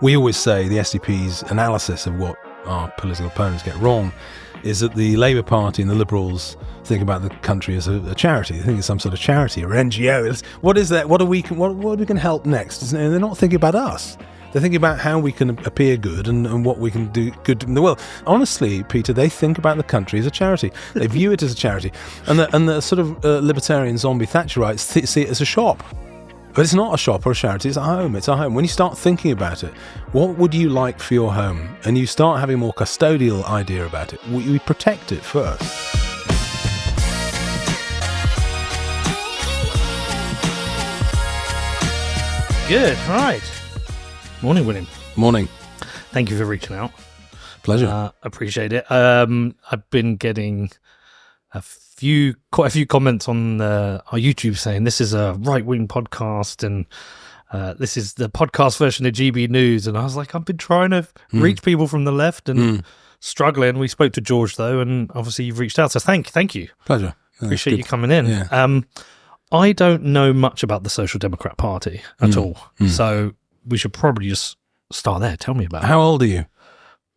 We always say the SDP's analysis of what our political opponents get wrong is that the Labour Party and the Liberals think about the country as a charity. They think it's some sort of charity or NGO. What is that? What we can help next? They're not thinking about us. They're thinking about how we can appear good and what we can do good in the world. Honestly, Peter, they think about the country as a charity. They view it as a charity. And the sort of libertarian zombie Thatcherites see it as a shop. But it's not a shop or a charity, it's a home. It's a home. When you start thinking about it, what would you like for your home? And you start having a more custodial idea about it. We protect it first. Good, right. Morning, William. Morning. Thank you for reaching out. Pleasure. Appreciate it. I've been getting quite a few comments on our YouTube saying this is a right-wing podcast and this is the podcast version of GB News. And I was like, I've been trying to reach people from the left and struggling. We spoke to George, though, and obviously you've reached out. So thank you. Pleasure. Appreciate you coming in. Yeah. I don't know much about the Social Democrat Party at all. So we should probably just start there. Tell me about it. How old are you?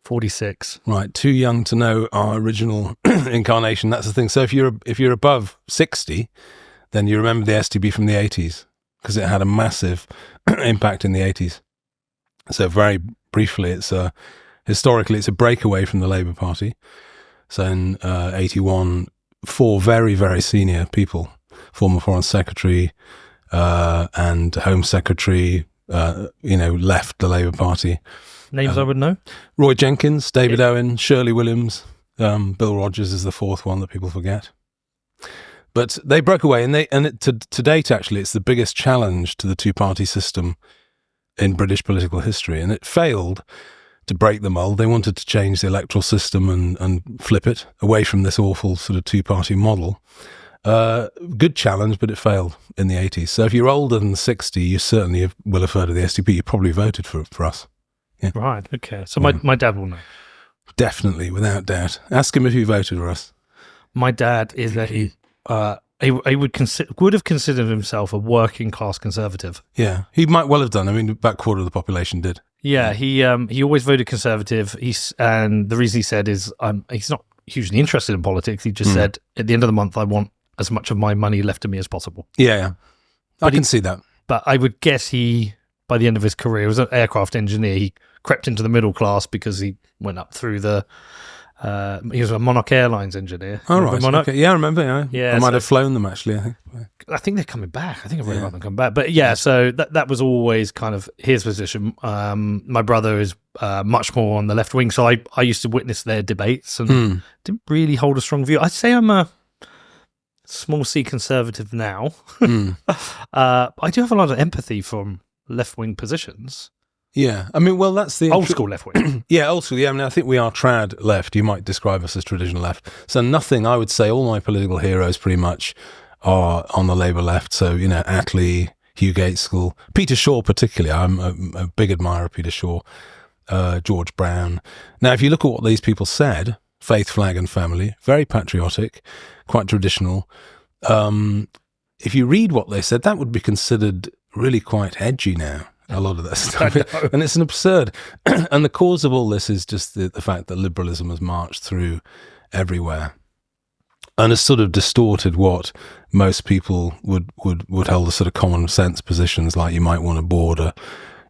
46. Right, too young to know our original incarnation. That's the thing. So if you're above 60, then you remember the STB from the 80s because it had a massive impact in the 80s. So very briefly, historically it's a breakaway from the Labour Party. So in 81, four very, very senior people, former Foreign Secretary and Home Secretary, left the Labour Party. Names I would know? Roy Jenkins, David Owen, Shirley Williams, Bill Rogers is the fourth one that people forget. But they broke away, and to date, actually, it's the biggest challenge to the two-party system in British political history, and it failed to break the mould. They wanted to change the electoral system and flip it away from this awful sort of two-party model. Good challenge, but it failed in the 80s. So if you're older than 60, you certainly will have heard of the SDP. You probably voted for us. Yeah. Right, okay. So my dad will know. Definitely, without doubt. Ask him if he voted for us. My dad is he would have considered himself a working class conservative. Yeah, he might well have done. I mean, about a quarter of the population did. Yeah, he always voted conservative. And the reason he said is he's not hugely interested in politics. He just said, at the end of the month, I want as much of my money left to me as possible. Yeah. I can see that. But I would guess by the end of his career, he was an aircraft engineer. He crept into the middle class because he went up through he was a Monarch Airlines engineer. Oh, right. Okay. Yeah, I remember. Yeah, I might have flown them, actually. I think they're coming back. I think I've read about them coming back. But yeah, so that was always kind of his position. My brother is much more on the left wing, so I used to witness their debates and didn't really hold a strong view. I'd say I'm a small c conservative now. I do have a lot of empathy from left-wing positions. Yeah, I mean, well, that's the old school left wing. Yeah, old school. Yeah, I mean, I think we are trad left. You might describe us as traditional left. So nothing. I would say all my political heroes pretty much are on the Labour left. So Attlee, Hugh Gaitskell, Peter Shaw particularly. I'm a big admirer of Peter Shaw. George Brown. Now, if you look at what these people said, faith, flag, and family, very patriotic, quite traditional. If you read what they said, that would be considered really quite edgy now. A lot of that stuff. And it's an absurd. And the cause of all this is just the fact that liberalism has marched through everywhere and has sort of distorted what most people would hold as sort of common sense positions, like you might want a border,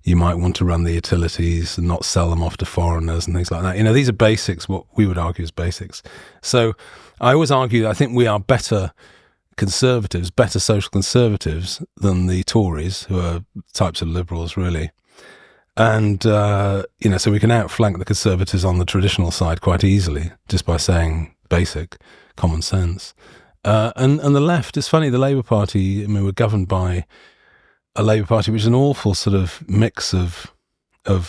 you might want to run the utilities and not sell them off to foreigners and things like that. These are basics, what we would argue is basics. So I always argue that I think we are better conservatives, better social conservatives than the Tories, who are types of liberals, really. And, so we can outflank the conservatives on the traditional side quite easily just by saying basic common sense. And the left, it's funny, the Labour Party, we're governed by a Labour Party which is an awful sort of mix of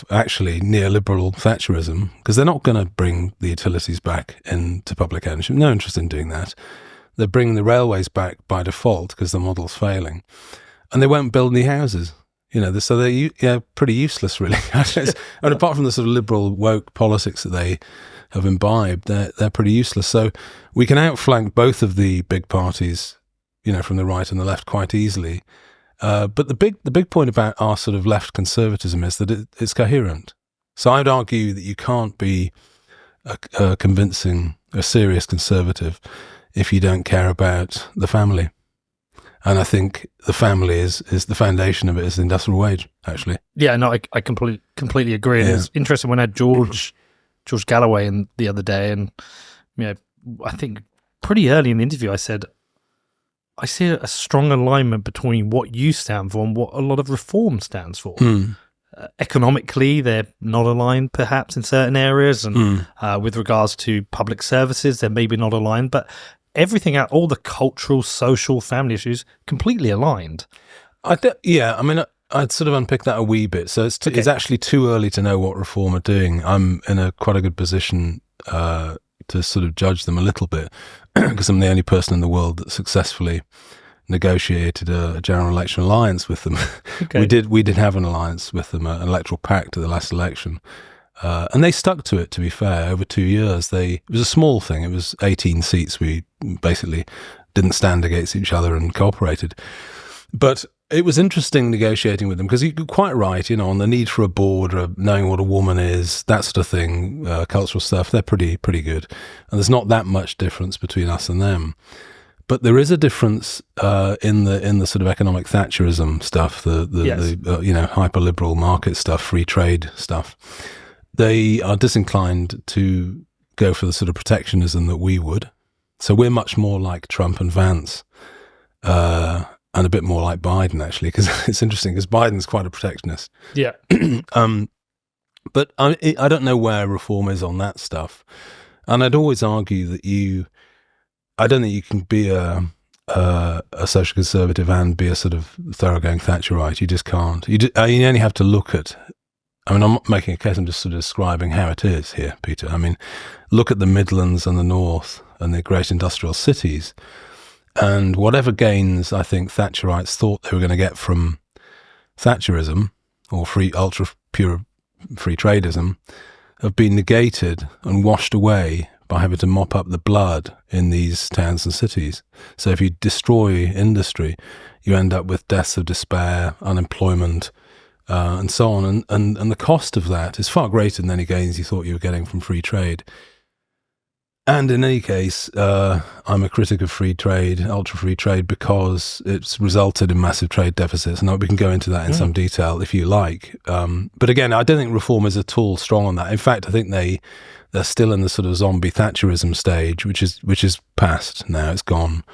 actually neoliberal Thatcherism, because they're not going to bring the utilities back into public ownership. No interest in doing that. They're bringing the railways back by default because the model's failing. And they won't build any houses. So they're pretty useless, really. And apart from the sort of liberal woke politics that they have imbibed, they're pretty useless. So we can outflank both of the big parties, from the right and the left quite easily. But the big point about our sort of left conservatism is that it's coherent. So I'd argue that you can't be a convincing, a serious conservative if you don't care about the family. And I think the family is the foundation of it, is the industrial wage, actually. Yeah, no, I completely agree. And it's interesting when I had George Galloway the other day, and I think pretty early in the interview I said, I see a strong alignment between what you stand for and what a lot of reform stands for. Economically, they're not aligned perhaps in certain areas, and with regards to public services, they're maybe not aligned, but everything out, all the cultural, social, family issues, completely aligned. I'd sort of unpick that a wee bit. So it's actually too early to know what reform are doing. I'm in quite a good position to sort of judge them a little bit because I'm the only person in the world that successfully negotiated a general election alliance with them. Okay. We did have an alliance with them, an electoral pact at the last election. And they stuck to it, to be fair, over 2 years. It was a small thing. It was 18 seats. We basically didn't stand against each other and cooperated. But it was interesting negotiating with them because you're quite right, on the need for a board, or knowing what a woman is, that sort of thing, cultural stuff, they're pretty good. And there's not that much difference between us and them. But there is a difference in the sort of economic Thatcherism stuff, the hyper-liberal market stuff, free trade stuff. They are disinclined to go for the sort of protectionism that we would. So we're much more like Trump and Vance, and a bit more like Biden, actually, because it's interesting, because Biden's quite a protectionist. Yeah. But I don't know where reform is on that stuff. And I'd always argue that I don't think you can be a social conservative and be a sort of thoroughgoing Thatcherite. You just can't. You only have to look at... I'm not making a case, I'm just sort of describing how it is here, Peter. Look at the Midlands and the North and the great industrial cities, and whatever gains I think Thatcherites thought they were going to get from Thatcherism or ultra pure free tradism have been negated and washed away by having to mop up the blood in these towns and cities. So if you destroy industry, you end up with deaths of despair, unemployment, and so on. And the cost of that is far greater than any gains you thought you were getting from free trade. And in any case, I'm a critic of free trade, ultra-free trade, because it's resulted in massive trade deficits. And we can go into that in some detail if you like. But again, I don't think reform is at all strong on that. In fact, I think they're still in the sort of zombie Thatcherism stage, which is past now. It's gone.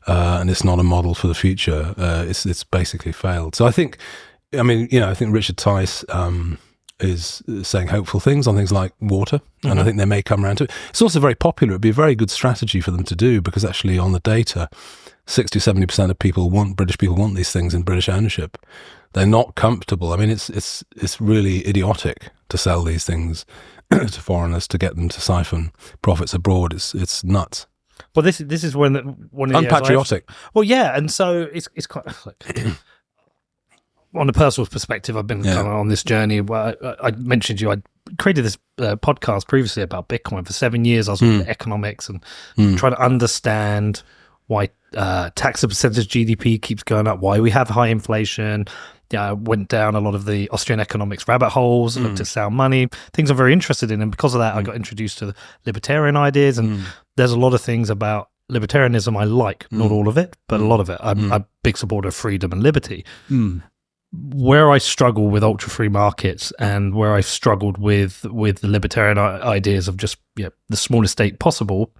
And it's not a model for the future. It's basically failed. So I think Richard Tice is saying hopeful things on things like water, and I think they may come around to it. It's also very popular. It'd be a very good strategy for them to do, because actually on the data, 60-70% of British people want these things in British ownership. They're not comfortable. It's really idiotic to sell these things to foreigners to get them to siphon profits abroad. It's nuts. Well, this is one of the unpatriotic. Well, yeah, and so it's quite like, on a personal perspective, I've been kind of on this journey where I mentioned to you, I created this podcast previously about Bitcoin. For 7 years. I was looking at economics and trying to understand why tax as a percentage of GDP keeps going up, why we have high inflation. I went down a lot of the Austrian economics rabbit holes, looked at sound money, things I'm very interested in. And because of that, I got introduced to the libertarian ideas. And there's a lot of things about libertarianism I like, not all of it, but a lot of it. I'm a big supporter of freedom and liberty. Where I struggle with ultra free markets, and where I've struggled with the libertarian ideas of just the smallest state possible,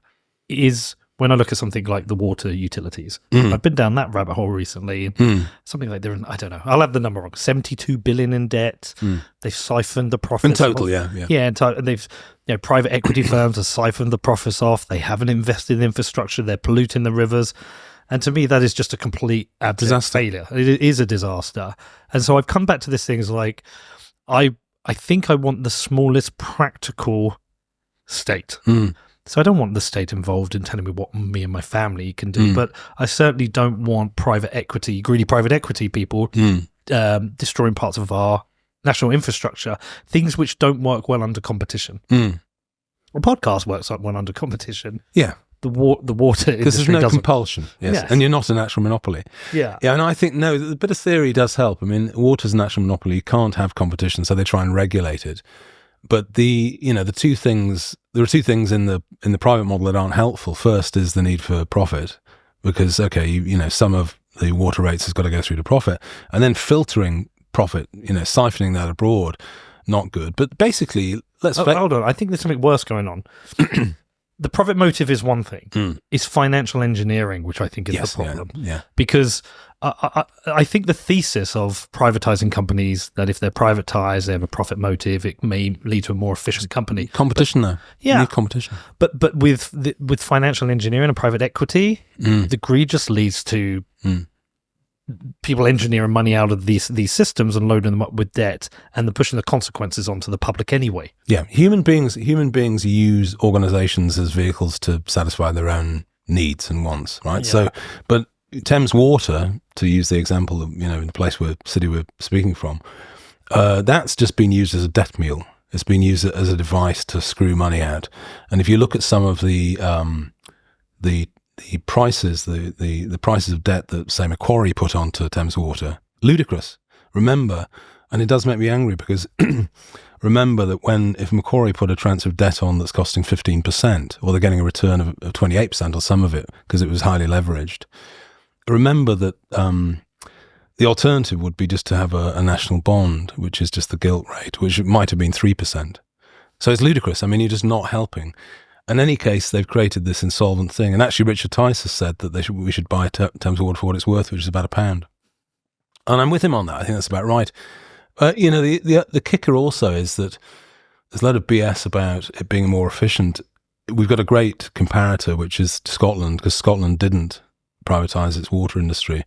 is when I look at something like the water utilities. I've been down that rabbit hole recently. Something like I don't know, I'll have the number wrong, 72 billion in debt. They've siphoned the profits in total. And they've private equity firms have siphoned the profits off. They haven't invested in infrastructure. They're polluting the rivers. And to me, that is just a complete disaster failure. It is a disaster. And so I've come back to this thing as like, I think I want the smallest practical state. So I don't want the state involved in telling me what me and my family can do, but I certainly don't want greedy private equity people destroying parts of our national infrastructure, things which don't work well under competition. A podcast works well under competition. Yeah. the water because there's industry no doesn't. compulsion. Yes, and you're not a natural monopoly. Yeah. And I think a bit of theory does help. I mean, water's a natural monopoly. You can't have competition, so they try and regulate it. But there are two things in the private model that aren't helpful. First is the need for profit, because some of the water rates has got to go through to profit, and then filtering profit, siphoning that abroad, not good. But basically, hold on. I think there's something worse going on. The profit motive is one thing. It's financial engineering, which I think is the problem. Yeah. Because I think the thesis of privatizing companies, that if they're privatized, they have a profit motive, it may lead to a more efficient company. Competition, though. Yeah. You need competition. But with financial engineering and private equity, the greed just leads to people engineering money out of these systems and loading them up with debt, and then pushing the consequences onto the public anyway. Yeah, human beings use organizations as vehicles to satisfy their own needs and wants, right? Yeah. So, but Thames Water, to use the example of in the city we're speaking from, that's just been used as a debt mule. It's been used as a device to screw money out. And if you look at some of the prices, the prices of debt that, say, Macquarie put onto Thames Water, ludicrous. Remember, and it does make me angry, because remember that if Macquarie put a transfer of debt on that's costing 15%, or they're getting a return of 28% or some of it because it was highly leveraged, remember that the alternative would be just to have a national bond, which is just the gilt rate, which might have been 3%. So it's ludicrous. I mean, you're just not helping. In any case, they've created this insolvent thing. And actually, Richard Tice has said that we should buy Thames Water for what it's worth, which is about £1. And I'm with him on that. I think that's about right. The kicker also is that there's a lot of BS about it being more efficient. We've got a great comparator, which is Scotland, because Scotland didn't privatise its water industry.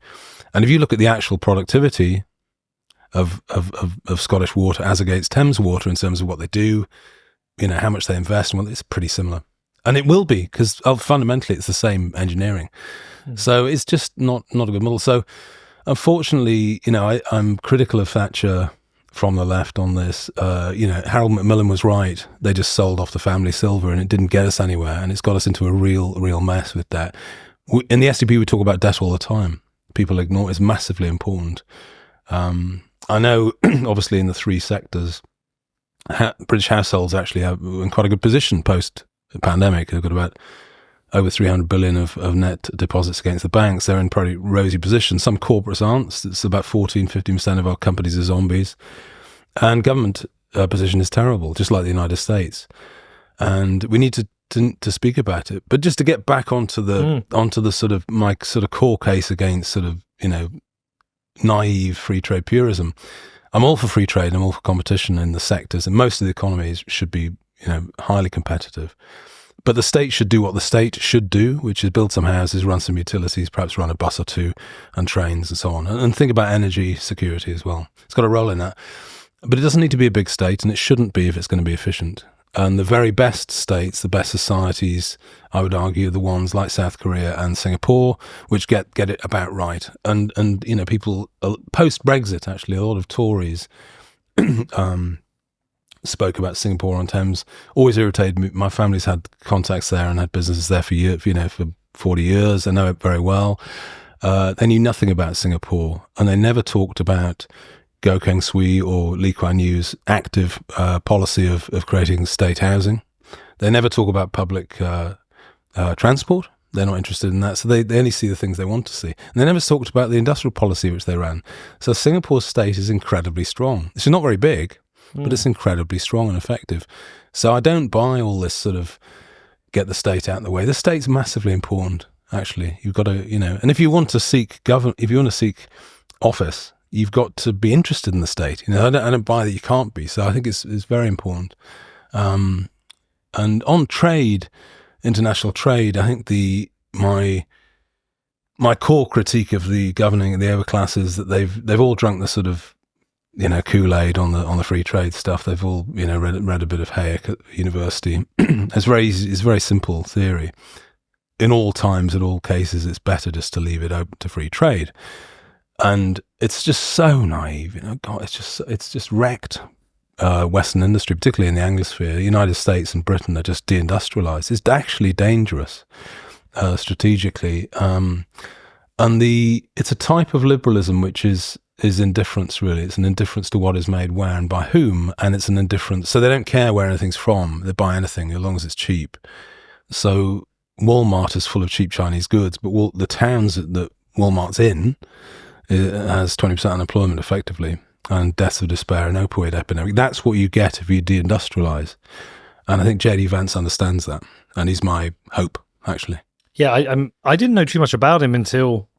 And if you look at the actual productivity of Scottish water as against Thames Water in terms of what they do, how much they invest, well, it's pretty similar. And it will be, because fundamentally it's the same engineering. So it's just not a good model. So unfortunately, I'm critical of Thatcher from the left on this. Harold Macmillan was right. They just sold off the family silver, and it didn't get us anywhere. And it's got us into a real mess with debt. In the SDP, we talk about debt all the time. People ignore it. It's massively important. I know, obviously, in the three sectors, British households actually are in quite a good position post-pandemic. They've got about over 300 billion of net deposits against the banks. They're in pretty rosy position. Some corporates aren't. It's about 14-15% of our companies are zombies. And government position is terrible, just like the United States. And we need to speak about it. But just to get back onto the sort of my sort of core case against sort of, naive free trade purism, I'm all for free trade. I'm all for competition in the sectors, and most of the economies should be, highly competitive. But the state should do what the state should do, which is build some houses, run some utilities, perhaps run a bus or two, and trains and so on. And think about energy security as well. It's got a role in that. But it doesn't need to be a big state, and it shouldn't be if it's going to be efficient. And the very best states, the best societies, I would argue, are the ones like South Korea and Singapore, which get it about right. And people, post-Brexit, actually, a lot of Tories spoke about Singapore on Thames. Always irritated me. My family's had contacts there and had businesses there for 40 years. I know it very well. They knew nothing about Singapore, and they never talked about Goh Keng Swee or Lee Kuan Yew's active policy of creating state housing. They never talk about public transport. They're not interested in that. So they only see the things they want to see. And they never talked about the industrial policy which they ran. So Singapore's state is incredibly strong. It's not very big, but it's incredibly strong and effective. So I don't buy all this sort of get the state out of the way. The state's massively important, actually. You've got to, and if you want to seek office, you've got to be interested in the state. I don't buy that you can't be. So I think it's very important. And on trade, international trade, I think my core critique of the governing and the overclass is that they've all drunk the sort of Kool-Aid on the free trade stuff. They've all read a bit of Hayek at university. It's very simple theory. In all times, in all cases, it's better just to leave it open to free trade. And it's just so naive, God, it's just wrecked Western industry, particularly in the Anglosphere. The United States and Britain are just deindustrialized. It's actually dangerous. strategically. And it's a type of liberalism which is indifference, really. It's an indifference to what is made where and by whom, and it's an indifference. So they don't care where anything's from. They buy anything as long as it's cheap. So Walmart is full of cheap Chinese goods, but the towns that Walmart's in has 20% unemployment effectively, and deaths of despair and opioid epidemic. That's what you get if you deindustrialize. And I think J.D. Vance understands that, and he's my hope, actually. Yeah, I didn't know too much about him until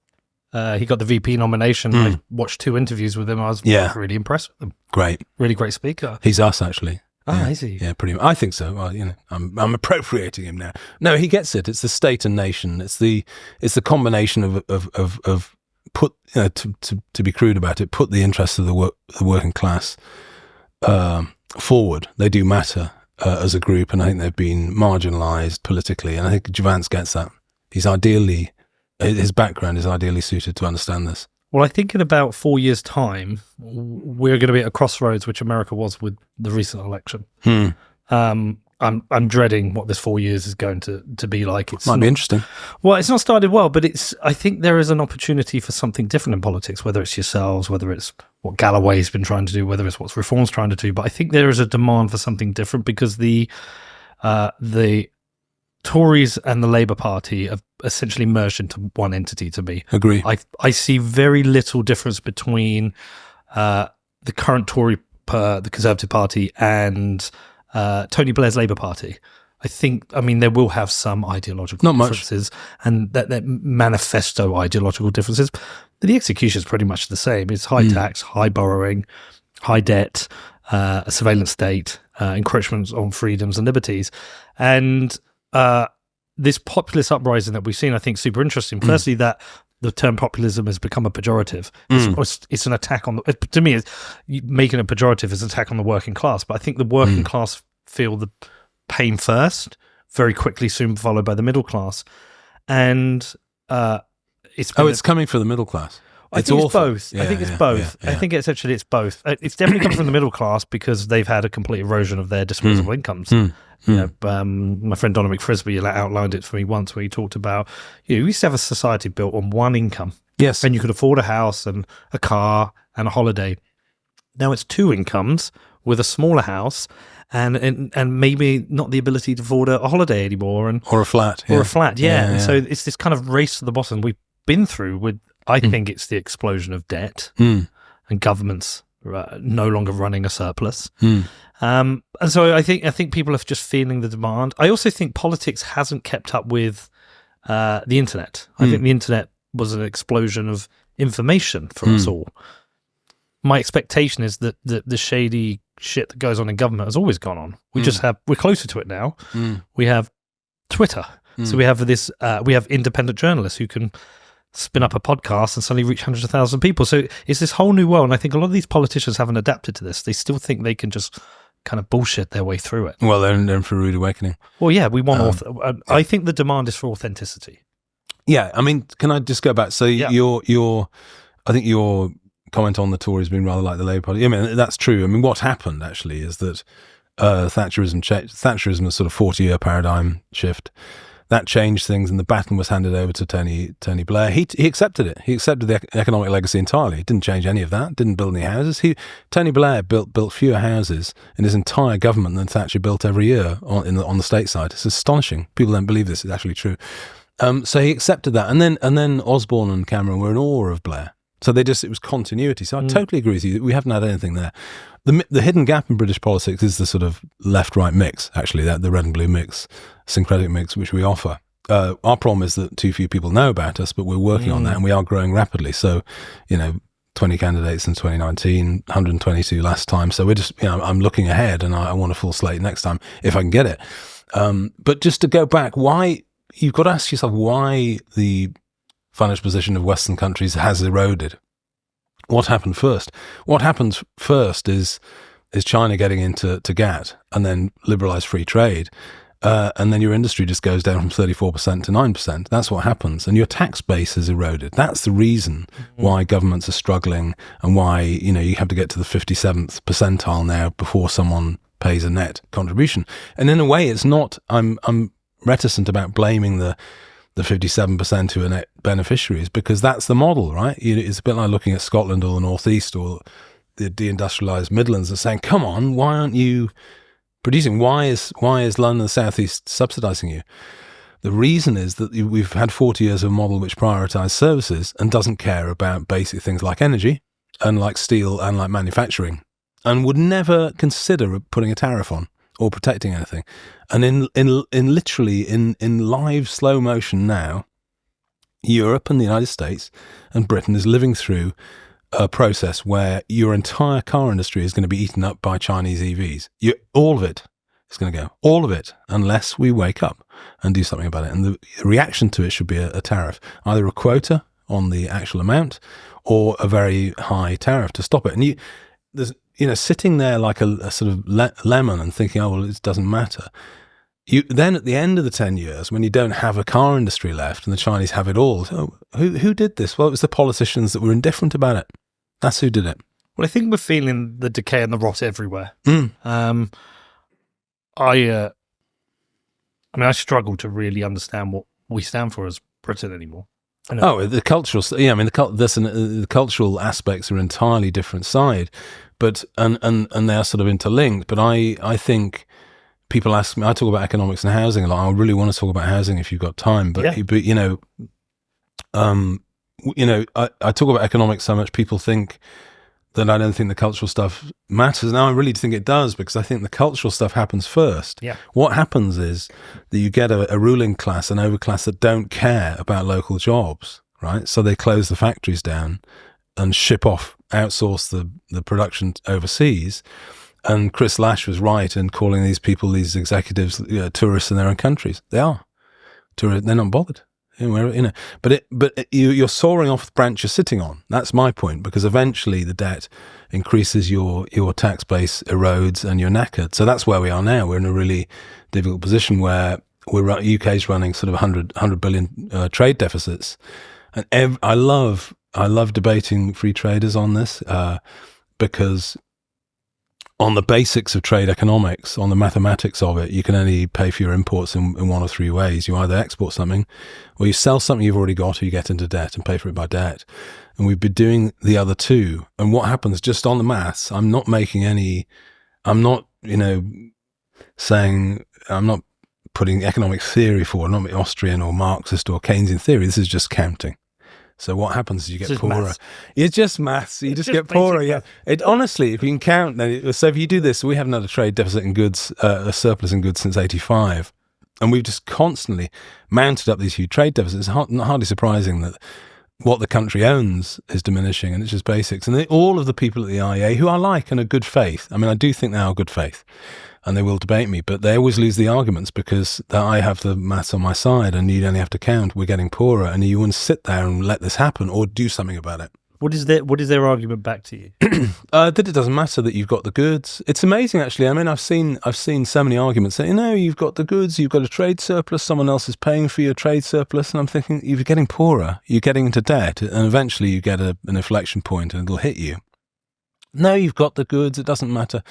he got the VP nomination. I watched 2 interviews with him. I was really impressed with him. Great. Really great speaker. He's us, actually. Is he? Yeah, pretty much. I think so. Well, I'm appropriating him now. No, he gets it. It's the state and nation. It's the combination of put, to be crude about it, put the interests of the working class forward. They do matter as a group, and I think they've been marginalised politically. And I think Vance gets that. His background is ideally suited to understand this. Well, I think in about 4 years' time, we're going to be at a crossroads, which America was with the recent election. I'm dreading what this 4 years is going to be like. It might be interesting. Well, it's not started well, but I think there is an opportunity for something different in politics, whether it's yourselves, whether it's what Galloway's been trying to do, whether it's what Reform's trying to do. But I think there is a demand for something different because the Tories and the Labour Party have essentially merged into one entity to me. Agree. I see very little difference between the current Tory, the Conservative Party, and Tony Blair's Labour Party. I mean, there will have some ideological differences and that manifesto ideological differences, but the execution is pretty much the same. It's high tax, high borrowing, high debt, a surveillance state, encroachments on freedoms and liberties. And this populist uprising that we've seen, I think, is super interesting. Firstly, that the term populism has become a pejorative. It's an attack on to me, making it pejorative is an attack on the working class. But I think the working class feel the pain first, very quickly, soon followed by the middle class. And it's coming for the middle class. I think it's both. I think it's both. I think it's both. It's definitely coming from the middle class because they've had a complete erosion of their disposable incomes. My friend Donna McFrisby outlined it for me once, where he talked about we used to have a society built on one income. Yes, and you could afford a house and a car and a holiday. Now it's 2 incomes with a smaller house and maybe not the ability to afford a holiday anymore, or a flat, And so it's this kind of race to the bottom we've been through with. I think it's the explosion of debt and governments no longer running a surplus. And so I think people are just feeling the demand. I also think politics hasn't kept up with the internet. I think the internet was an explosion of information for us all. My expectation is that the shady shit that goes on in government has always gone on. We're closer to it now. We have Twitter. So we have we have independent journalists who can spin up a podcast and suddenly reach hundreds of thousands of people. So it's this whole new world. And I think a lot of these politicians haven't adapted to this. They still think they can just kind of bullshit their way through it. Well, they're in for a rude awakening. Well, yeah, we want I think the demand is for authenticity. Yeah, I mean, can I just go back? So I think your comment on the Tories being rather like the Labour Party, I mean, that's true. I mean, what happened actually is that Thatcherism was sort of 40-year paradigm shift. That changed things, and the baton was handed over to Tony Blair. He accepted it. He accepted the economic legacy entirely. He didn't change any of that. Didn't build any houses. Tony Blair built fewer houses in his entire government than Thatcher built every year on the state side. It's astonishing. People don't believe this. It's actually true. So he accepted that, and then Osborne and Cameron were in awe of Blair. So it was continuity. So I totally agree with you. We haven't had anything there. The hidden gap in British politics is the sort of left-right mix, actually, the red and blue mix, syncretic mix, which we offer. Our problem is that too few people know about us, but we're working on that, and we are growing rapidly. So, 20 candidates in 2019, 122 last time. So we're just, I'm looking ahead, and I want a full slate next time if I can get it. But just to go back, you've got to ask yourself why the financial position of Western countries has eroded. What happened first? What happens first is China getting into GATT and then liberalised free trade, and then your industry just goes down from 34% to 9%. That's what happens, and your tax base is eroded. That's the reason why governments are struggling, and why you have to get to the 57th percentile now before someone pays a net contribution. And in a way, it's not. I'm reticent about blaming the the 57% who are net beneficiaries, because that's the model, right? It's a bit like looking at Scotland or the North East or the deindustrialised Midlands and saying, come on, why aren't you producing? Why is London and the South East subsidising you? The reason is that we've had 40 years of a model which prioritised services and doesn't care about basic things like energy and like steel and like manufacturing, and would never consider putting a tariff on or protecting anything. And in literally live slow motion now, Europe and the United States and Britain is living through a process where your entire car industry is going to be eaten up by Chinese EVs. All of it is going to go, all of it, unless we wake up and do something about it. And the reaction to it should be a tariff, either a quota on the actual amount or a very high tariff to stop it. And there's sitting there like a sort of lemon and thinking, oh, well, it doesn't matter. Then at the end of the 10 years, when you don't have a car industry left and the Chinese have it all, so who did this? Well, it was the politicians that were indifferent about it. That's who did it. Well, I think we're feeling the decay and the rot everywhere. I struggle to really understand what we stand for as Britain anymore. Oh, the cultural, the cultural aspects are an entirely different side, but and they are sort of interlinked. But I think people ask me, I talk about economics and housing a lot. I really want to talk about housing if you've got time, but I talk about economics so much, people think that I don't think the cultural stuff matters. Now I really think it does, because I think the cultural stuff happens first. Yeah. What happens is that you get a ruling class, an overclass that don't care about local jobs, right? So they close the factories down and outsource the production overseas. And Chris Lash was right in calling these people, these executives, tourists in their own countries. They are tourists. They're not bothered. But you're soaring off the branch you're sitting on. That's my point, because eventually the debt increases, your tax base erodes, and you're knackered. So that's where we are now. We're in a really difficult position where UK's running sort of 100 billion trade deficits, and I love debating free traders on this because on the basics of trade economics, on the mathematics of it, you can only pay for your imports in one of three ways. You either export something, or you sell something you've already got, or you get into debt and pay for it by debt. And we've been doing the other two. And what happens just on the maths, I'm not putting economic theory forward, not Austrian or Marxist or Keynesian theory. This is just counting. So what happens is you get poorer. Maths. It's just maths. You just get poorer. Yeah. It honestly, if you can count, so if you do this, we haven't had a trade deficit in goods, a surplus in goods since '85, and we've just constantly mounted up these huge trade deficits. It's hardly surprising that what the country owns is diminishing, and it's just basics. And all of the people at the IEA, who I like and are good faith, I mean, I do think they are good faith, and they will debate me, but they always lose the arguments because I have the maths on my side, and you only have to count. We're getting poorer, and you wouldn't sit there and let this happen or do something about it. What is their argument back to you? That it doesn't matter that you've got the goods. It's amazing, actually. I mean, I've seen so many arguments saying, you've got the goods, you've got a trade surplus, someone else is paying for your trade surplus, and I'm thinking, you're getting poorer, you're getting into debt, and eventually you get an inflection point and it'll hit you. No, you've got the goods, it doesn't matter.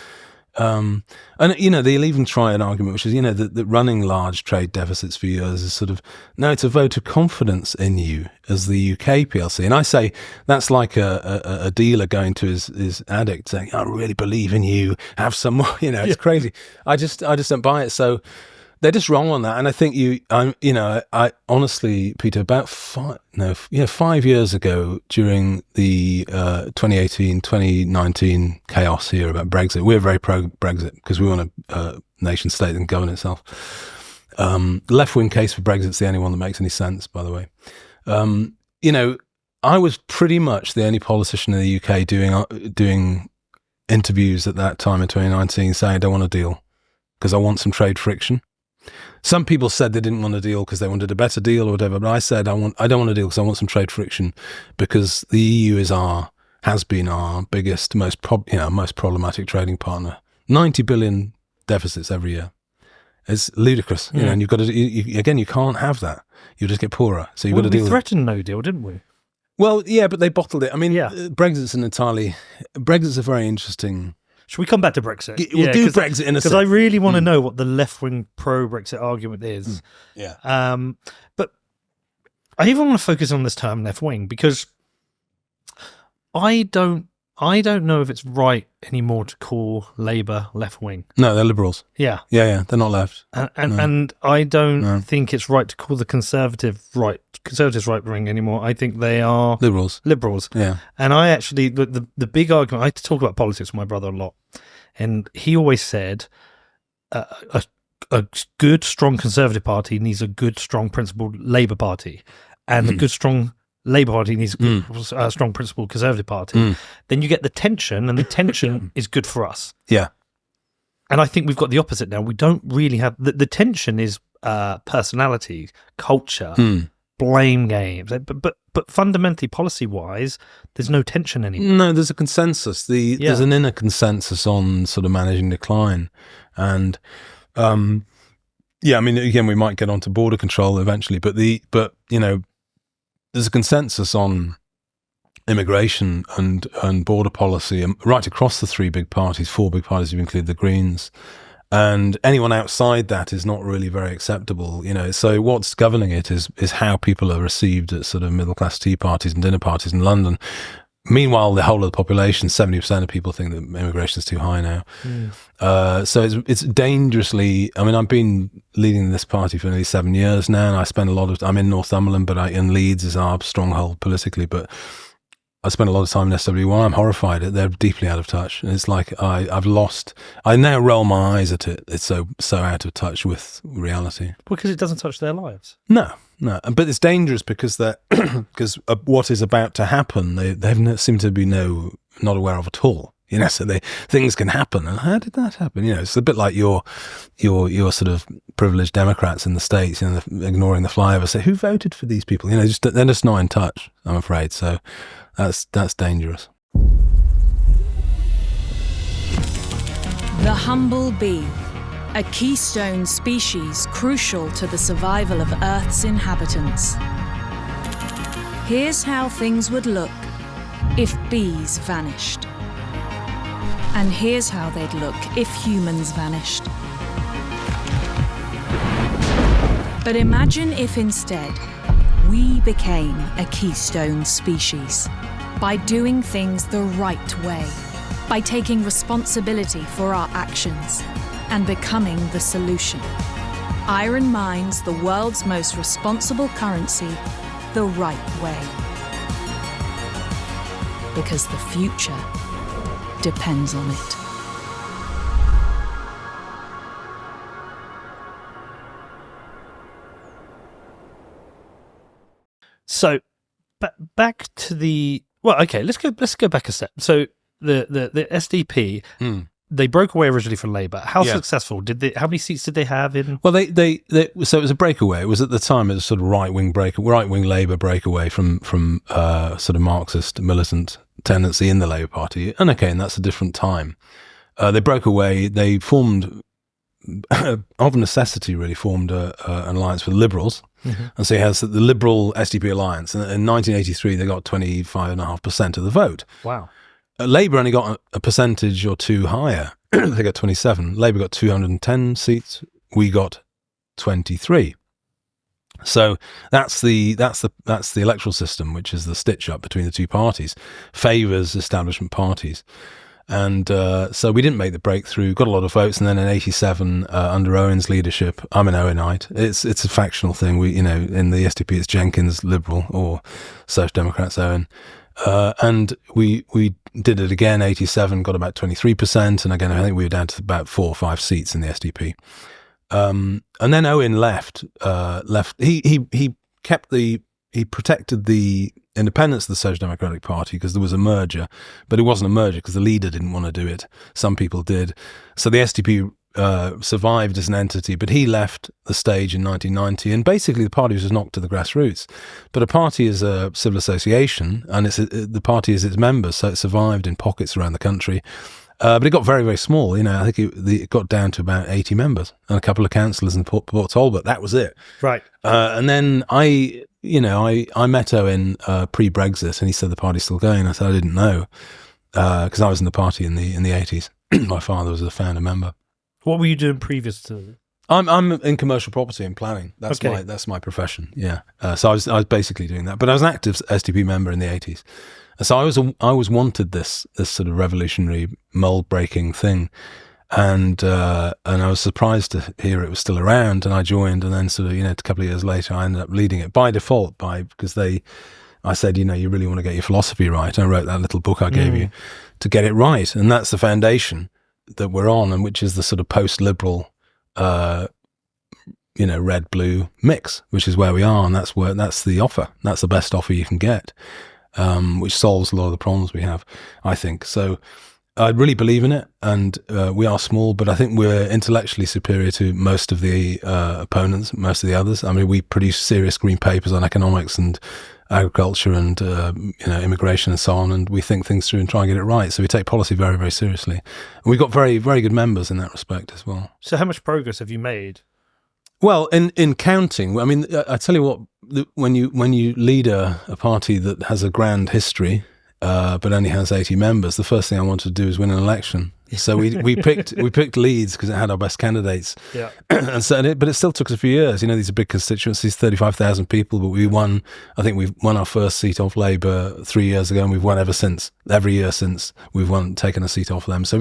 And they'll even try an argument, which is, that running large trade deficits for years is sort of, no, it's a vote of confidence in you as the UK PLC. And I say that's like a dealer going to his addict saying, I really believe in you, have some more, it's crazy. I just don't buy it. So they're just wrong on that. And I think I honestly, Peter, about 5 years ago during the 2018-2019 chaos here about Brexit, we were very pro-Brexit because we want a nation state that can govern itself. The left-wing case for Brexit's the only one that makes any sense, by the way. I was pretty much the only politician in the UK doing interviews at that time in 2019 saying I don't want a deal because I want some trade friction. Some people said they didn't want a deal because they wanted a better deal or whatever, but I said I don't want a deal because I want some trade friction, because the EU has been our biggest, most problematic trading partner. 90 billion deficits every year. It's ludicrous, and you've got to. You can't have that. You just get poorer. So you've got to deal. We threatened no deal, didn't we? Well, yeah, but they bottled it. I mean, Brexit's a very interesting. Should we come back to Brexit? We'll do Brexit in a second. Because I really want to know what the left-wing pro-Brexit argument is. Yeah. But I even want to focus on this term left wing because I don't know if it's right anymore to call Labour left wing. No, they're liberals. Yeah. Yeah, they're not left. And I don't think it's right to call the conservatives right wing anymore. I think they are liberals. Yeah. And I actually, the big argument, I talk about politics with my brother a lot, and he always said a good, strong Conservative Party needs a good, strong, principled Labour Party, and a good, strong Labour Party needs a strong, principled Conservative Party. Then you get the tension, and the tension is good for us. Yeah. And I think we've got the opposite now. We don't really have... The tension is personality, culture, blame games. But fundamentally, policy-wise, there's no tension anymore. No, there's a consensus. There's an inner consensus on sort of managing decline. And... I mean, again, we might get onto border control eventually, but there's a consensus on immigration and border policy right across the four big parties, if you include the Greens. And anyone outside that is not really very acceptable, So what's governing it is how people are received at sort of middle-class tea parties and dinner parties in London. Meanwhile, the whole of the population, 70% of people think that immigration is too high now. So it's dangerously... I mean, I've been leading this party for nearly 7 years now, and I spend a lot of... I'm in Northumberland, but in Leeds is our stronghold politically, but I spend a lot of time in SW1. I'm horrified. They're deeply out of touch. And it's like I've lost... I now roll my eyes at it. It's so out of touch with reality. Because it doesn't touch their lives. No, but it's dangerous because because what is about to happen, they seem to be not aware of at all. So things can happen, and how did that happen? It's a bit like your sort of privileged Democrats in the States, ignoring the flyover. Say, who voted for these people? They're just not in touch. I'm afraid. So that's dangerous. The humble bee. A keystone species crucial to the survival of Earth's inhabitants. Here's how things would look if bees vanished. And here's how they'd look if humans vanished. But imagine if instead we became a keystone species by doing things the right way, by taking responsibility for our actions, and becoming the solution. Iron mines the world's most responsible currency the right way. Because the future depends on it. So, back to the... Well, okay, let's go back a step. So, the SDP... They broke away originally from Labour. How successful how many seats did they have in? Well, they so it was a breakaway. It was at the time it was sort of right wing Labour breakaway from sort of Marxist militant tendency in the Labour Party. And that's a different time. They broke away. They formed, of necessity, really formed an alliance with Liberals. And so he has the Liberal SDP alliance. And in 1983, they got 25.5% of the vote. Wow. Labour only got a percentage or two higher. They got 27. Labour got 210 seats. We got 23. So that's the electoral system, which is the stitch up between the two parties, favours establishment parties, and so we didn't make the breakthrough. Got a lot of votes, and then in '87, under Owen's leadership, I'm an Owenite. It's a factional thing. We in the SDP it's Jenkins Liberal or Social Democrats Owen. And we did it again, 87, got about 23%. And again, I think we were down to about 4 or 5 seats in the SDP. And then Owen left. He protected the independence of the Social Democratic Party because there was a merger, but it wasn't a merger because the leader didn't want to do it. Some people did. So the SDP survived as an entity, but he left the stage in 1990, and basically the party was knocked to the grassroots. But a party is a civil association, and the party is its members, so it survived in pockets around the country. But it got very, very small. I think it got down to about 80 members and a couple of councillors in Port Talbot. That was it. Right. And then I met Owen pre-Brexit, and he said the party's still going. I said I didn't know because I was in the party in the 80s. My father was a founder member. What were you doing previous to? I'm in commercial property and planning. That's my profession. Yeah. So I was basically doing that, but I was an active SDP member in the 80s. So I always wanted this sort of revolutionary mold breaking thing, and I was surprised to hear it was still around, and I joined, and then sort of a couple of years later I ended up leading it by default because I said, you really want to get your philosophy right. And I wrote that little book I gave you to get it right, and that's the foundation that we're on, and which is the sort of post-liberal, red blue mix, which is where we are, and that's the offer. That's the best offer you can get. Which solves a lot of the problems we have, I think. So I really believe in it, and we are small, but I think we're intellectually superior to most of the opponents, most of the others. I mean, we produce serious green papers on economics and agriculture and immigration and so on, and we think things through and try and get it right. So we take policy very, very seriously. And we've got very, very good members in that respect as well. So how much progress have you made? Well, in counting, I mean, I tell you what, when you lead a party that has a grand history, but only has 80 members, the first thing I wanted to do is win an election. So we picked Leeds because it had our best candidates. Yeah. And so, but it still took us a few years. These are big constituencies, 35,000 people, but we've won our first seat off Labour 3 years ago, and we've won ever since. Every year since we've taken a seat off them. So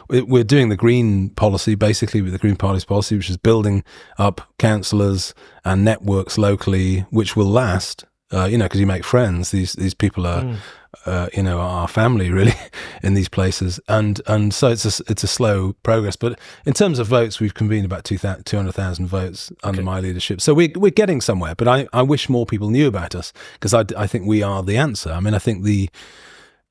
we're doing the Green policy, basically with the Green Party's policy, which is building up councillors and networks locally, which will last, because you make friends. These people are, our family really in these places, and so it's a slow progress. But in terms of votes, we've convened about 200,000 votes under my leadership. So we're getting somewhere. But I wish more people knew about us, because I think we are the answer. I mean,